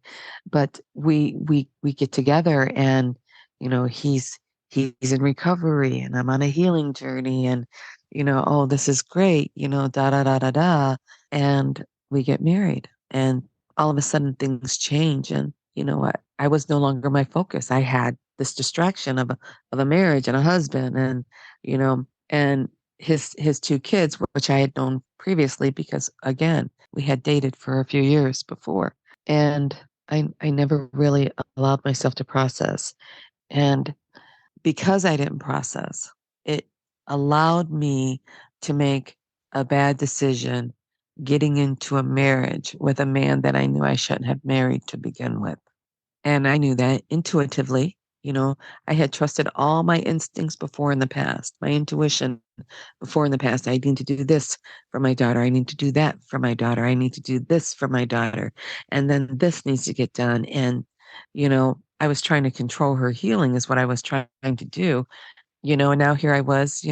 But we get together and, he's in recovery and I'm on a healing journey and, oh, this is great, da da da da da. And we get married. And all of a sudden things change. And, I was no longer my focus. I had this distraction of a marriage and a husband and, and his two kids, which I had known previously because again, we had dated for a few years before. And I never really allowed myself to process. And because I didn't process, it allowed me to make a bad decision getting into a marriage with a man that I knew I shouldn't have married to begin with. And I knew that intuitively. I had trusted all my instincts before in the past, my intuition before in the past. I need to do this for my daughter. I need to do that for my daughter. I need to do this for my daughter. And then this needs to get done. And, I was trying to control her healing, is what I was trying to do. And now here I was,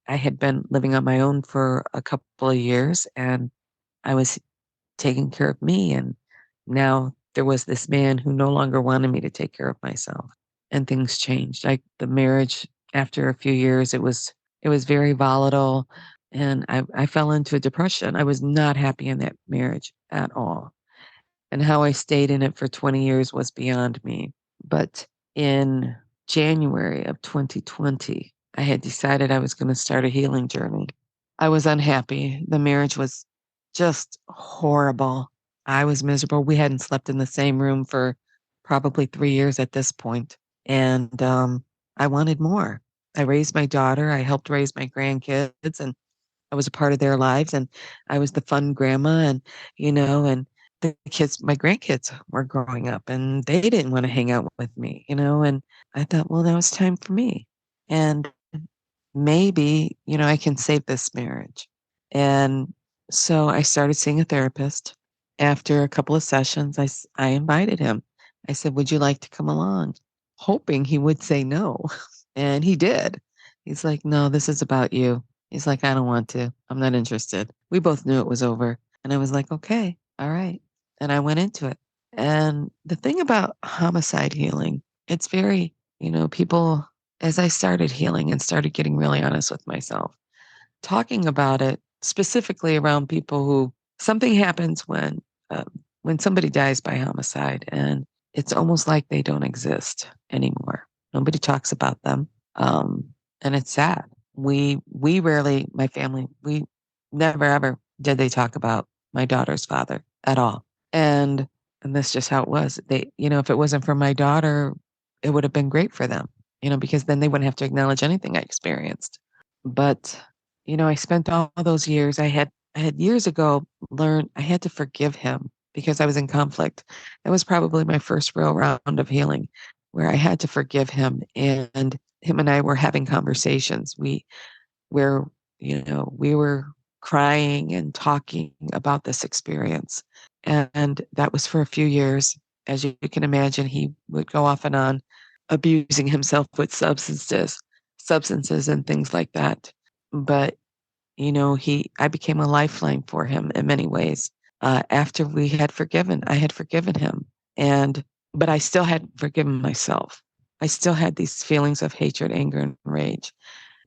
I had been living on my own for a couple of years and I was taking care of me. And now there was this man who no longer wanted me to take care of myself. And things changed. The marriage, after a few years, it was very volatile and I fell into a depression. I was not happy in that marriage at all. And how I stayed in it for 20 years was beyond me. But in January of 2020, I had decided I was going to start a healing journey. I was unhappy. The marriage was just horrible. I was miserable. We hadn't slept in the same room for probably 3 years at this point. And I wanted more. I raised my daughter. I helped raise my grandkids and I was a part of their lives. And I was the fun grandma and the kids, my grandkids were growing up and they didn't want to hang out with me, and I thought, well, now it's time for me. And maybe, I can save this marriage. And so I started seeing a therapist. After a couple of sessions, I invited him. I said, would you like to come along? Hoping he would say no. And he did. He's like, no, this is about you. He's like, I don't want to. I'm not interested. We both knew it was over. And I was like, okay, all right. And I went into it. And the thing about homicide healing, it's very, people, as I started healing and started getting really honest with myself, talking about it specifically around people who something happens when somebody dies by homicide and it's almost like they don't exist anymore. Nobody talks about them. And it's sad. We rarely, my family, we never ever did they talk about my daughter's father at all. And that's just how it was. They, if it wasn't for my daughter, it would have been great for them, because then they wouldn't have to acknowledge anything I experienced. But, I spent all those years, I had years ago learned I had to forgive him because I was in conflict. That was probably my first real round of healing where I had to forgive him and him and I were having conversations. Where, we were crying and talking about this experience. And that was for a few years. As you can imagine, he would go off and on abusing himself with substances and things like that. But, I became a lifeline for him in many ways. After I had forgiven him but I still hadn't forgiven myself. I still had these feelings of hatred, anger, and rage.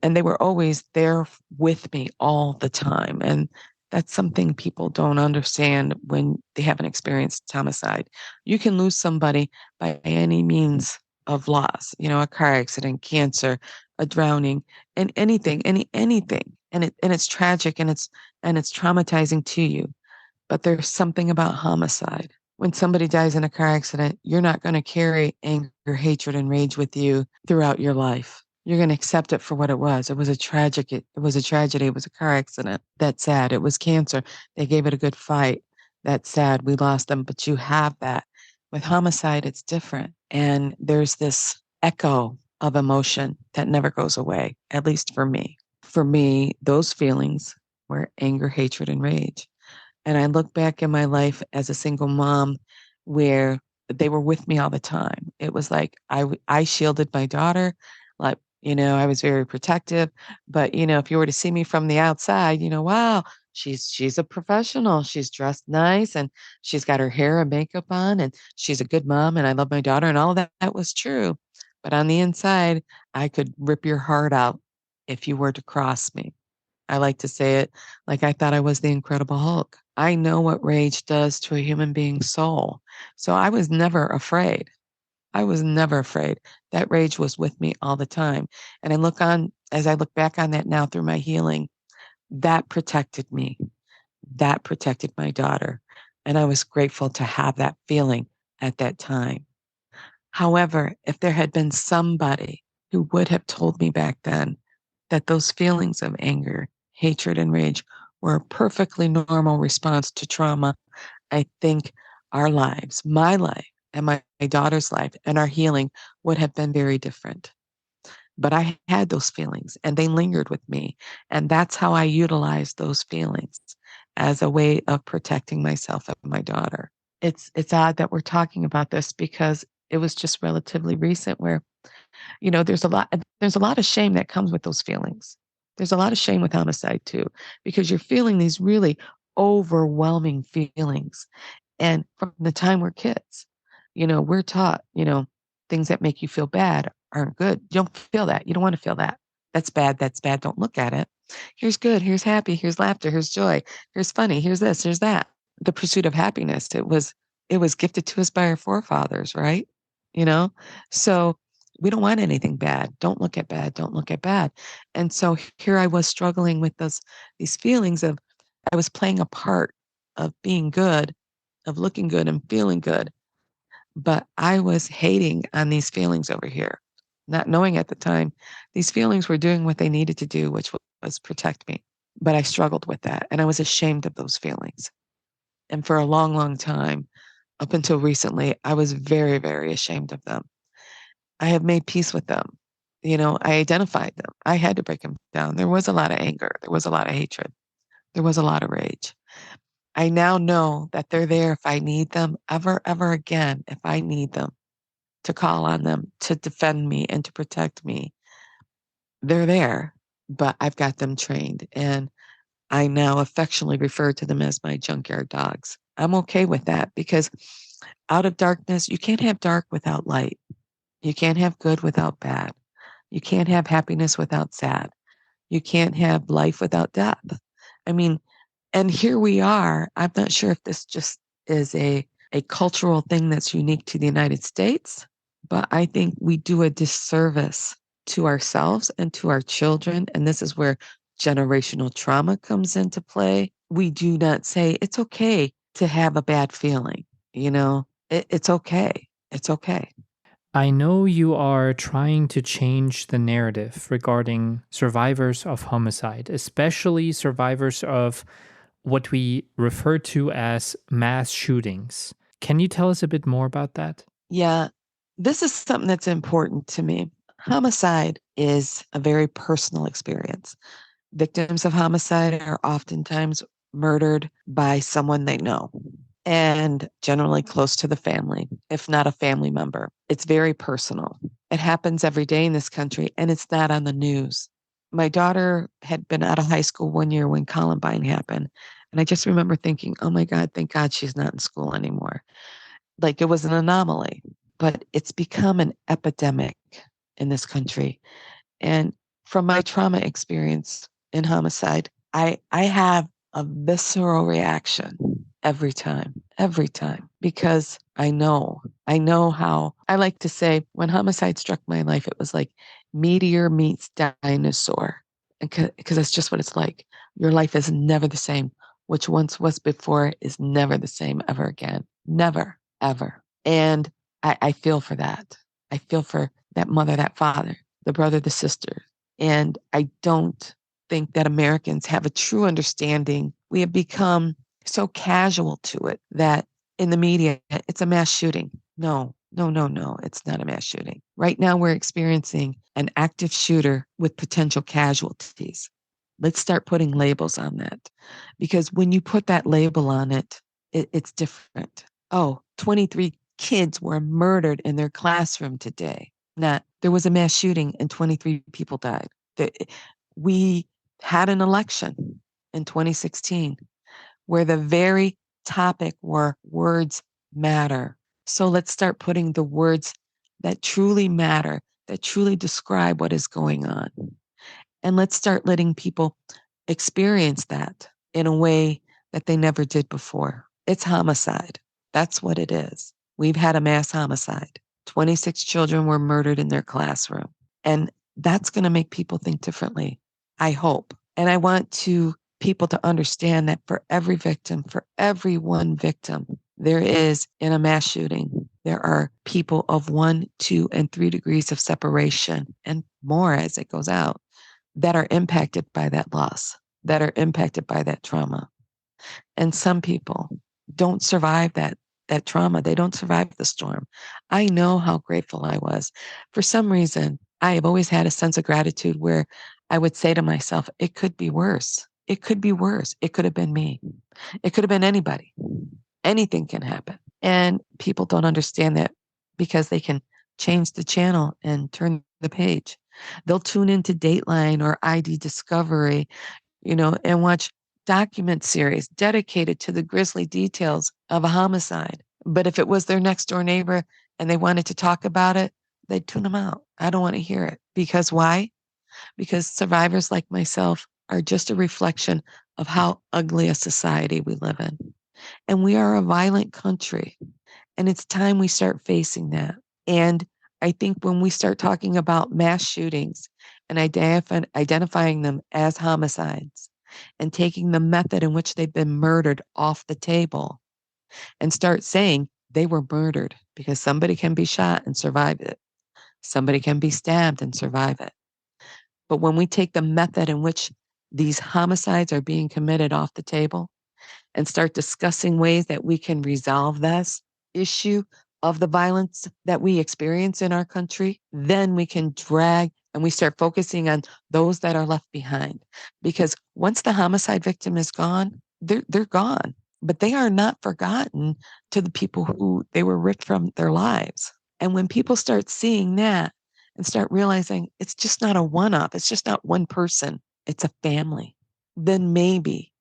And they were always there with me all the time. And that's something people don't understand when they haven't experienced homicide. You can lose somebody by any means of loss, a car accident, cancer, a drowning, and anything. And it's tragic and it's traumatizing to you. But there's something about homicide. When somebody dies in a car accident, you're not going to carry anger, hatred, and rage with you throughout your life. You're going to accept it for what it was. It was a tragic. It was a tragedy. It was a car accident. That's sad. It was cancer. They gave it a good fight. That's sad. We lost them, but you have that. With homicide, it's different. And there's this echo of emotion that never goes away, at least for me. For me, those feelings were anger, hatred, and rage. And I look back in my life as a single mom where they were with me all the time. It was like I shielded my daughter, like, I was very protective. But, if you were to see me from the outside, wow, she's a professional. She's dressed nice and she's got her hair and makeup on and she's a good mom and I love my daughter and all of that was true. But on the inside, I could rip your heart out if you were to cross me. I like to say it like I thought I was the Incredible Hulk. I know what rage does to a human being's soul. So I was never afraid. I was never afraid. That rage was with me all the time. And as I look back on that now through my healing, that protected me. That protected my daughter. And I was grateful to have that feeling at that time. However, if there had been somebody who would have told me back then that those feelings of anger, hatred, and rage were a perfectly normal response to trauma, I think our lives, my life and my daughter's life and our healing would have been very different. But I had those feelings and they lingered with me. And that's how I utilized those feelings as a way of protecting myself and my daughter. It's odd that we're talking about this because it was just relatively recent where there's a lot of shame that comes with those feelings. There's a lot of shame with homicide too, because you're feeling these really overwhelming feelings. And from the time we're kids, we're taught, things that make you feel bad aren't good. You don't feel that. You don't want to feel that. That's bad. That's bad. Don't look at it. Here's good. Here's happy. Here's laughter. Here's joy. Here's funny. Here's this. Here's that. The pursuit of happiness. It was gifted to us by our forefathers, right? You know? So we don't want anything bad. Don't look at bad. Don't look at bad. And so here I was struggling with these feelings of I was playing a part of being good, of looking good and feeling good. But I was hating on these feelings over here, not knowing at the time these feelings were doing what they needed to do, which was protect me. But I struggled with that and I was ashamed of those feelings. And for a long, long time, up until recently, I was very, very ashamed of them. I have made peace with them. I identified them. I had to break them down. There was a lot of anger. There was a lot of hatred. There was a lot of rage. I now know that they're there if I need them ever, ever again, if I need them to call on them to defend me and to protect me. They're there, but I've got them trained. And I now affectionately refer to them as my junkyard dogs. I'm okay with that because out of darkness, you can't have dark without light. You can't have good without bad. You can't have happiness without sad. You can't have life without death. I mean, and here we are. I'm not sure if this just is a cultural thing that's unique to the United States, but I think we do a disservice to ourselves and to our children. And this is where generational trauma comes into play. We do not say it's okay to have a bad feeling. It's okay. It's okay. I know you are trying to change the narrative regarding survivors of homicide, especially survivors of what we refer to as mass shootings. Can you tell us a bit more about that? Yeah, this is something that's important to me. Homicide is a very personal experience. Victims of homicide are oftentimes murdered by someone they know and generally close to the family, if not a family member. It's very personal. It happens every day in this country and it's not on the news. My daughter had been out of high school one year when Columbine happened. And I just remember thinking, oh my God, thank God she's not in school anymore. Like it was an anomaly, but it's become an epidemic in this country. And from my trauma experience in homicide, I have a visceral reaction every time, because I know how I like to say when homicide struck my life, it was like meteor meets dinosaur. Because that's just what it's like. Your life is never the same. Which once was before is never the same ever again. Never, ever. And I feel for that. I feel for that mother, that father, the brother, the sister. And I don't think that Americans have a true understanding. We have become so casual to it that in the media, it's a mass shooting. No, No, no, no, it's not a mass shooting. Right now, we're experiencing an active shooter with potential casualties. Let's start putting labels on that. Because when you put that label on it, it's different. Oh, 23 kids were murdered in their classroom today. Not, there was a mass shooting and 23 people died. We had an election in 2016 where the very topic were words matter. So let's start putting the words that truly matter, that truly describe what is going on. And let's start letting people experience that in a way that they never did before. It's homicide. That's what it is. We've had a mass homicide. 26 children were murdered in their classroom. And that's going to make people think differently, I hope. And I want people to understand that for every victim, for every one victim, there is in a mass shooting, there are people of 1, 2, and 3 degrees of separation and more as it goes out that are impacted by that loss, that are impacted by that trauma. And some people don't survive that trauma. They don't survive the storm. I know how grateful I was. For some reason, I have always had a sense of gratitude where I would say to myself, it could be worse. It could be worse. It could have been me. It could have been anybody. Anything can happen. And people don't understand that because they can change the channel and turn the page. They'll tune into Dateline or ID Discovery, and watch document series dedicated to the grisly details of a homicide. But if it was their next door neighbor and they wanted to talk about it, they'd tune them out. I don't want to hear it. Because why? Because survivors like myself are just a reflection of how ugly a society we live in. And we are a violent country. And it's time we start facing that. And I think when we start talking about mass shootings and identifying them as homicides and taking the method in which they've been murdered off the table and start saying they were murdered, because somebody can be shot and survive it. Somebody can be stabbed and survive it. But when we take the method in which these homicides are being committed off the table and start discussing ways that we can resolve this issue of the violence that we experience in our country, then we can drag and we start focusing on those that are left behind. Because once the homicide victim is gone, they're gone, but they are not forgotten to the people who they were ripped from their lives. And when people start seeing that and start realizing it's just not a one-off, it's just not one person, it's a family, then maybe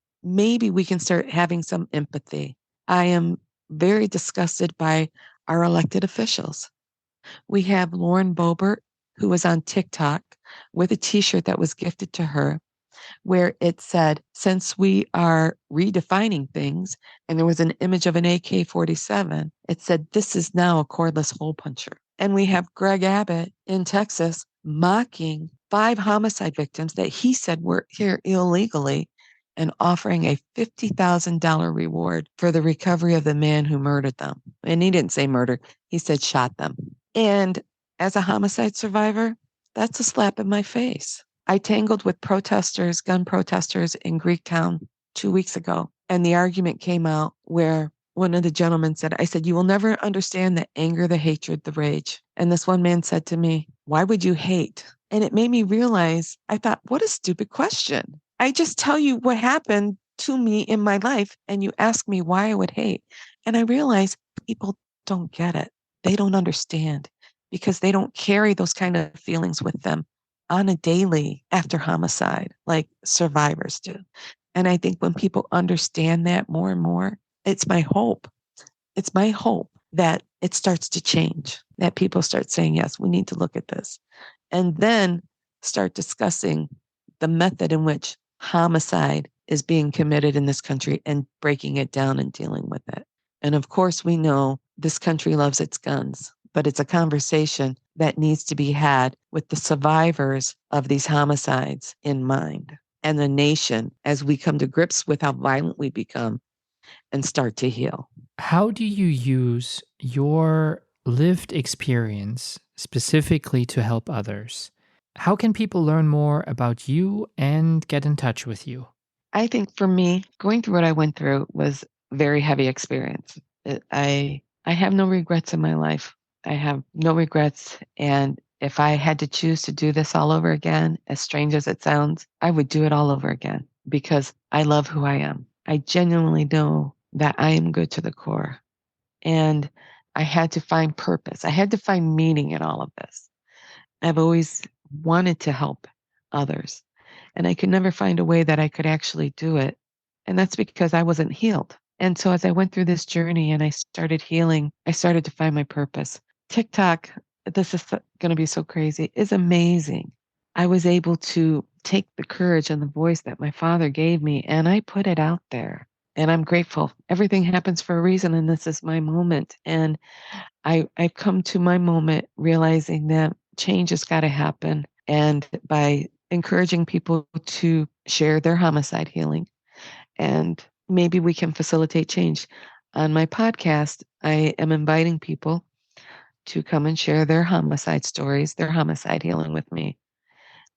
we can start having some empathy. I am very disgusted by our elected officials. We have Lauren Boebert, who was on TikTok with a t-shirt that was gifted to her where it said, since we are redefining things, and there was an image of an AK-47, it said, this is now a cordless hole puncher. And we have Greg Abbott in Texas mocking 5 homicide victims that he said were here illegally and offering a $50,000 reward for the recovery of the man who murdered them. And he didn't say murder, he said shot them. And as a homicide survivor, that's a slap in my face. I tangled with gun protesters in Greektown 2 weeks ago, and the argument came out where one of the gentlemen said, I said, you will never understand the anger, the hatred, the rage. And this one man said to me, why would you hate? And it made me realize, I thought, what a stupid question. I just tell you what happened to me in my life, and you ask me why I would hate. And I realized people don't get it. They don't understand because they don't carry those kind of feelings with them on a daily after homicide like survivors do. And I think when people understand that more and more, it's my hope. It's my hope that it starts to change, that people start saying, yes, we need to look at this. And then start discussing the method in which homicide is being committed in this country and breaking it down and dealing with it. And of course, we know this country loves its guns, but it's a conversation that needs to be had with the survivors of these homicides in mind and the nation as we come to grips with how violent we become and start to heal. How do you use your lived experience specifically to help others? How can people learn more about you and get in touch with you? I think for me, going through what I went through was a very heavy experience. I have no regrets in my life. I have no regrets. And if I had to choose to do this all over again, as strange as it sounds, I would do it all over again because I love who I am. I genuinely know that I am good to the core. And I had to find purpose. I had to find meaning in all of this. I've always wanted to help others, and I could never find a way that I could actually do it. And that's because I wasn't healed. And so as I went through this journey and I started healing, I started to find my purpose. TikTok, this is going to be so crazy, is amazing. I was able to take the courage and the voice that my father gave me and I put it out there. And I'm grateful. Everything happens for a reason, and this is my moment. And I've come to my moment realizing that change has got to happen. And by encouraging people to share their homicide healing, and maybe we can facilitate change. On my podcast, I am inviting people to come and share their homicide stories, their homicide healing with me.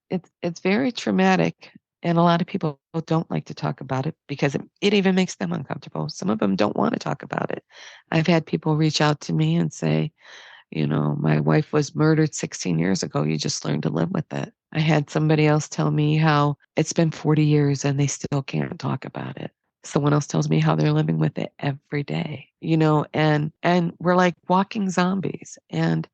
It's very traumatic, and a lot of people don't like to talk about it because it even makes them uncomfortable. Some of them don't want to talk about it. I've had people reach out to me and say, my wife was murdered 16 years ago. You just learn to live with it. I had somebody else tell me how it's been 40 years and they still can't talk about it. Someone else tells me how they're living with it every day, and we're like walking zombies. And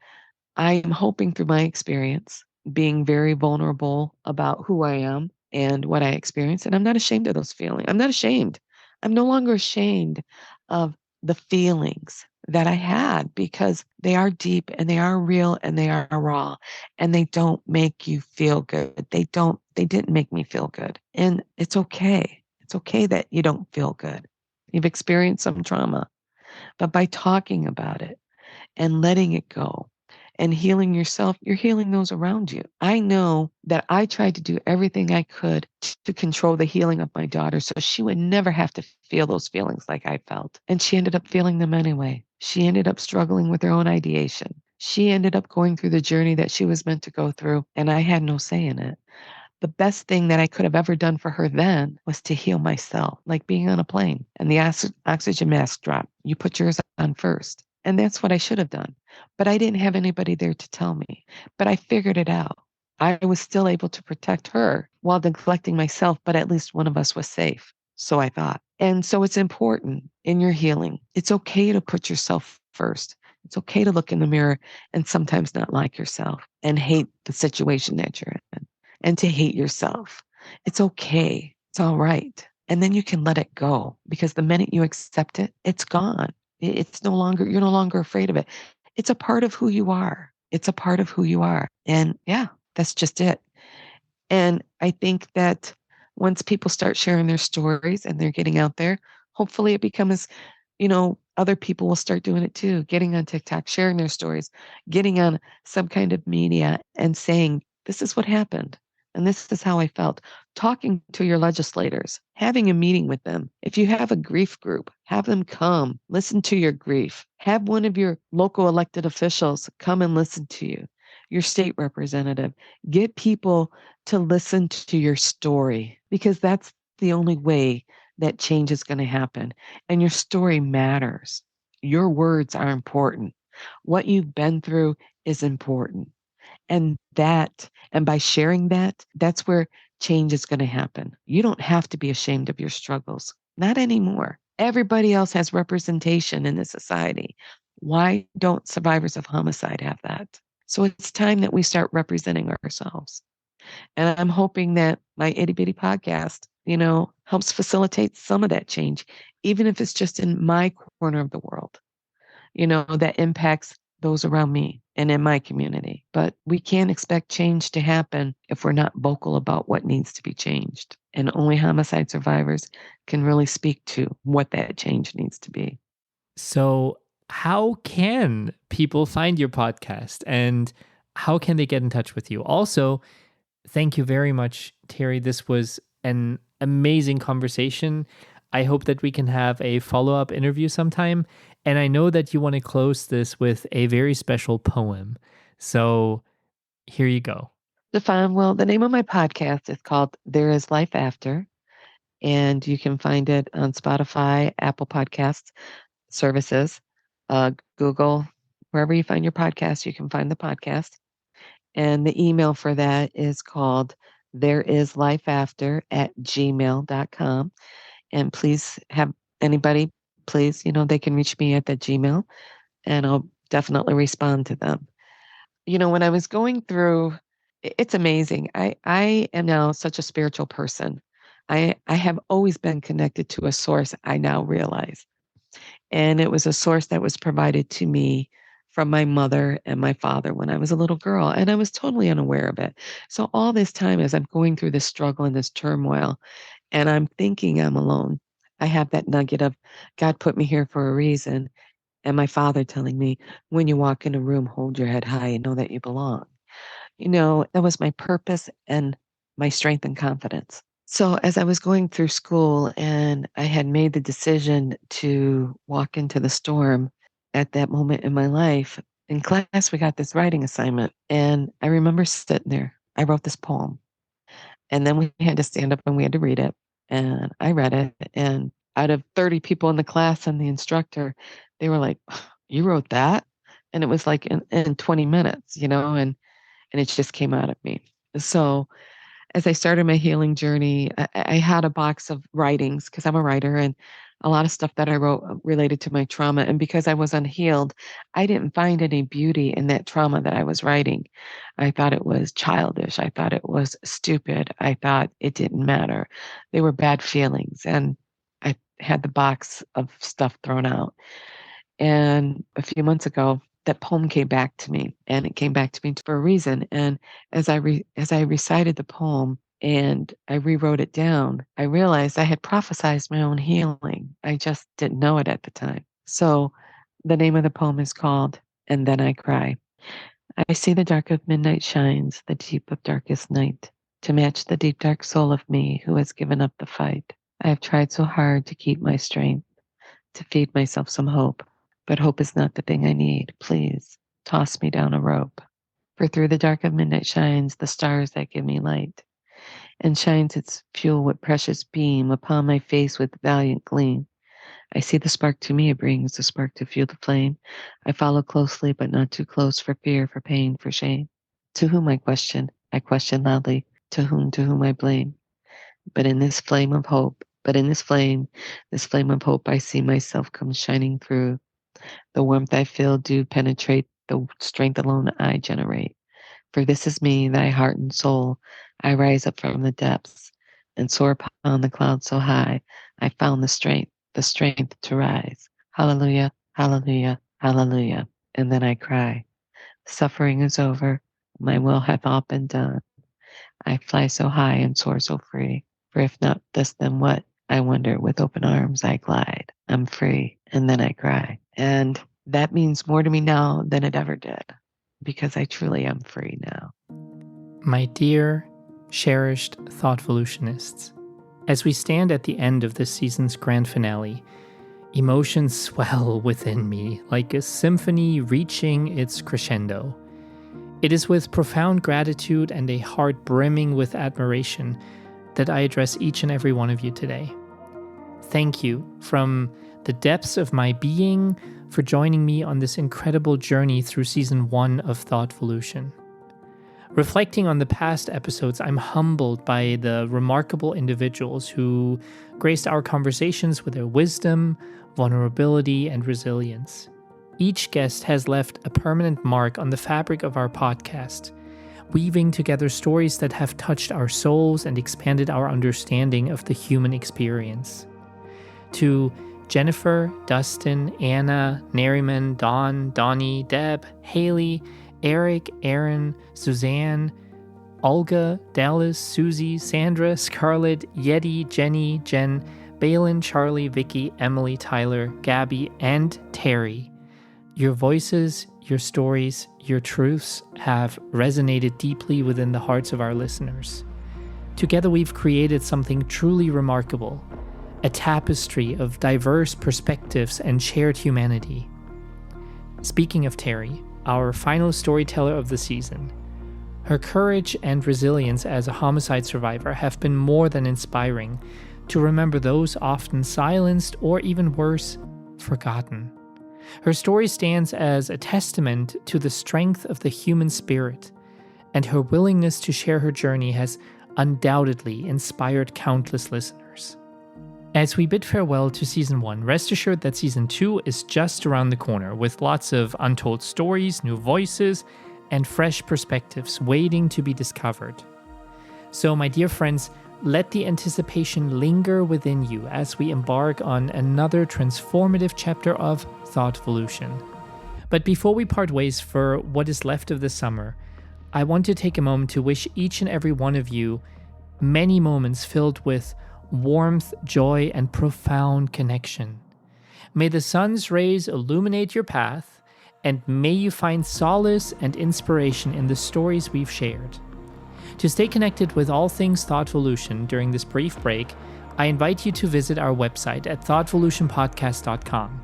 I am hoping through my experience, being very vulnerable about who I am and what I experience. And I'm not ashamed of those feelings. I'm not ashamed. I'm no longer ashamed of the feelings that I had because they are deep and they are real and they are raw and they don't make you feel good. They didn't make me feel good. And it's okay. It's okay that you don't feel good. You've experienced some trauma, but by talking about it and letting it go and healing yourself, you're healing those around you. I know that I tried to do everything I could to control the healing of my daughter so she would never have to feel those feelings like I felt. And she ended up feeling them anyway. She ended up struggling with her own ideation. She ended up going through the journey that she was meant to go through, and I had no say in it. The best thing that I could have ever done for her then was to heal myself, like being on a plane and the oxygen mask drop. You put yours on first. And that's what I should have done. But I didn't have anybody there to tell me. But I figured it out. I was still able to protect her while neglecting myself, but at least one of us was safe. So I thought. And so it's important in your healing. It's okay to put yourself first. It's okay to look in the mirror and sometimes not like yourself and hate the situation that you're in and to hate yourself. It's okay. It's all right. And then you can let it go because the minute you accept it, it's gone. It's no longer, you're no longer afraid of it. It's a part of who you are. It's a part of who you are. And yeah, that's just it. And I think that once people start sharing their stories and they're getting out there, hopefully it becomes, other people will start doing it too, getting on TikTok, sharing their stories, getting on some kind of media and saying, this is what happened. And this is how I felt. Talking to your legislators, having a meeting with them. If you have a grief group, have them come, listen to your grief. Have one of your local elected officials come and listen to you, your state representative. Get people to listen to your story because that's the only way that change is going to happen. And your story matters. Your words are important. What you've been through is important. And by sharing that, that's where change is going to happen. You don't have to be ashamed of your struggles. Not anymore. Everybody else has representation in this society. Why don't survivors of homicide have that? So it's time that we start representing ourselves. And I'm hoping that my itty bitty podcast, helps facilitate some of that change, even if it's just in my corner of the world, that impacts those around me and in my community. But we can't expect change to happen if we're not vocal about what needs to be changed. And only homicide survivors can really speak to what that change needs to be. So, how can people find your podcast and how can they get in touch with you? Also, thank you very much, Terry. This was an amazing conversation. I hope that we can have a follow up interview sometime. And I know that you want to close this with a very special poem. So here you go. Stefan, well, the name of my podcast is called There Is Life After, and you can find it on Spotify, Apple Podcasts, services, Google. Wherever you find your podcast, you can find the podcast. And the email for that is called thereislifeafter@gmail.com. And please have anybody, please, they can reach me at that Gmail and I'll definitely respond to them. When I was going through, it's amazing. I am now such a spiritual person. I have always been connected to a source, I now realize. And it was a source that was provided to me from my mother and my father when I was a little girl. And I was totally unaware of it. So all this time, as I'm going through this struggle and this turmoil, and I'm thinking I'm alone, I have that nugget of God put me here for a reason. And my father telling me, when you walk in a room, hold your head high and know that you belong. That was my purpose and my strength and confidence. So as I was going through school and I had made the decision to walk into the storm at that moment in my life, in class, we got this writing assignment. And I remember sitting there. I wrote this poem. And then we had to stand up and we had to read it. And I read it. And out of 30 people in the class and the instructor, they were like, "You wrote that?" And it was like in 20 minutes, and it just came out of me. So as I started my healing journey, I had a box of writings because I'm a writer and a lot of stuff that I wrote related to my trauma. And because I was unhealed, I didn't find any beauty in that trauma that I was writing. I thought it was childish. I thought it was stupid. I thought it didn't matter. They were bad feelings. And I had the box of stuff thrown out. And a few months ago, that poem came back to me, and it came back to me for a reason. And as I recited the poem and I rewrote it down, I realized I had prophesized my own healing. I just didn't know it at the time. So the name of the poem is called "And Then I Cry." I see the dark of midnight shines, the deep of darkest night, to match the deep dark soul of me who has given up the fight. I have tried so hard to keep my strength, to feed myself some hope. But hope is not the thing I need. Please toss me down a rope. For through the dark of midnight shines the stars that give me light, and shines its fuel with precious beam upon my face with valiant gleam. I see the spark to me it brings, the spark to fuel the flame. I follow closely, but not too close, for fear, for pain, for shame. To whom I question loudly, to whom I blame. But in this flame of hope, this flame of hope, I see myself come shining through. The warmth I feel do penetrate, the strength alone I generate. For this is me, thy heart and soul. I rise up from the depths and soar upon the clouds so high. I found the strength to rise. Hallelujah, hallelujah, hallelujah. And then I cry. Suffering is over. My will hath all been done. I fly so high and soar so free. For if not this, then what? I wonder, with open arms I glide. I'm free, and then I cry. And that means more to me now than it ever did, because I truly am free now. My dear, cherished ThoughtVolutionists, as we stand at the end of this season's grand finale, emotions swell within me like a symphony reaching its crescendo. It is with profound gratitude and a heart brimming with admiration that I address each and every one of you today. Thank you from the depths of my being for joining me on this incredible journey through season 1 of ThoughtVolution. Reflecting on the past episodes, I'm humbled by the remarkable individuals who graced our conversations with their wisdom, vulnerability, and resilience. Each guest has left a permanent mark on the fabric of our podcast, weaving together stories that have touched our souls and expanded our understanding of the human experience. To Jennifer, Dustin, Anna, Nariman, Dawn, Donnie, Deb, Haley, Eric, Aaron, Suzanne, Olga, Dallas, Susie, Sandra, Scarlett, Yeti, Jenny, Jen, Balin, Charlie, Vicky, Emily, Tyler, Gabby, and Terry. Your voices, your stories, your truths have resonated deeply within the hearts of our listeners. Together we've created something truly remarkable, a tapestry of diverse perspectives and shared humanity. Speaking of Terry, our final storyteller of the season, her courage and resilience as a homicide survivor have been more than inspiring to remember those often silenced or even worse, forgotten. Her story stands as a testament to the strength of the human spirit, and her willingness to share her journey has undoubtedly inspired countless listeners. As we bid farewell to Season 1, rest assured that Season 2 is just around the corner, with lots of untold stories, new voices, and fresh perspectives waiting to be discovered. So, my dear friends, let the anticipation linger within you as we embark on another transformative chapter of ThoughtVolution. But before we part ways for what is left of the summer, I want to take a moment to wish each and every one of you many moments filled with warmth, joy, and profound connection. May the sun's rays illuminate your path, and may you find solace and inspiration in the stories we've shared. To stay connected with all things ThoughtVolution during this brief break, I invite you to visit our website at thoughtvolutionpodcast.com.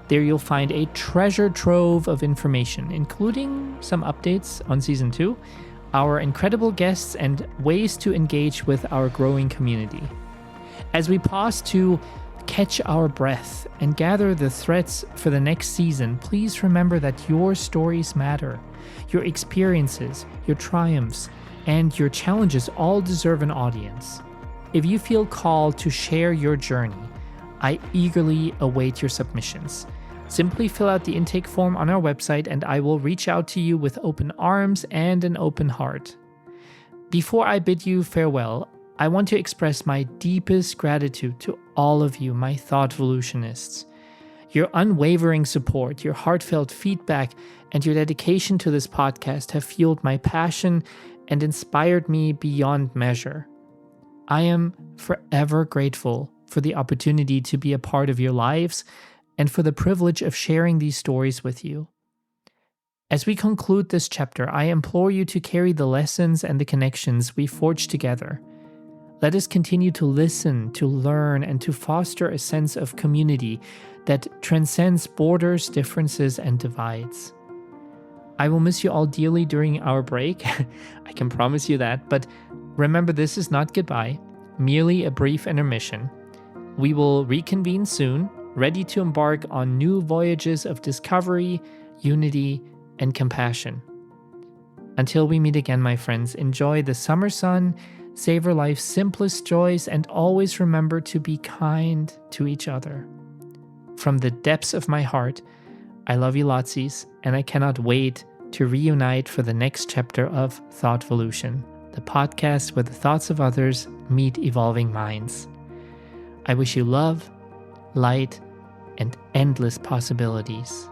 There you'll find a treasure trove of information, including some updates on Season 2, our incredible guests, and ways to engage with our growing community. As we pause to catch our breath and gather the threads for the next season, please remember that your stories matter. Your experiences, your triumphs, and your challenges all deserve an audience. If you feel called to share your journey, I eagerly await your submissions. Simply fill out the intake form on our website and I will reach out to you with open arms and an open heart. Before I bid you farewell, I want to express my deepest gratitude to all of you, my ThoughtVolutionists. Your unwavering support, your heartfelt feedback, and your dedication to this podcast have fueled my passion and inspired me beyond measure. I am forever grateful for the opportunity to be a part of your lives and for the privilege of sharing these stories with you. As we conclude this chapter, I implore you to carry the lessons and the connections we forged together. Let us continue to listen, to learn, and to foster a sense of community that transcends borders, differences, and divides. I will miss you all dearly during our break, I can promise you that, but remember, this is not goodbye, merely a brief intermission. We will reconvene soon, ready to embark on new voyages of discovery, unity, and compassion. Until we meet again, my friends, enjoy the summer sun, savor life's simplest joys, and always remember to be kind to each other. From the depths of my heart, I love you lotsies, and I cannot wait to reunite for the next chapter of ThoughtVolution, the podcast where the thoughts of others meet evolving minds. I wish you love, light, and endless possibilities.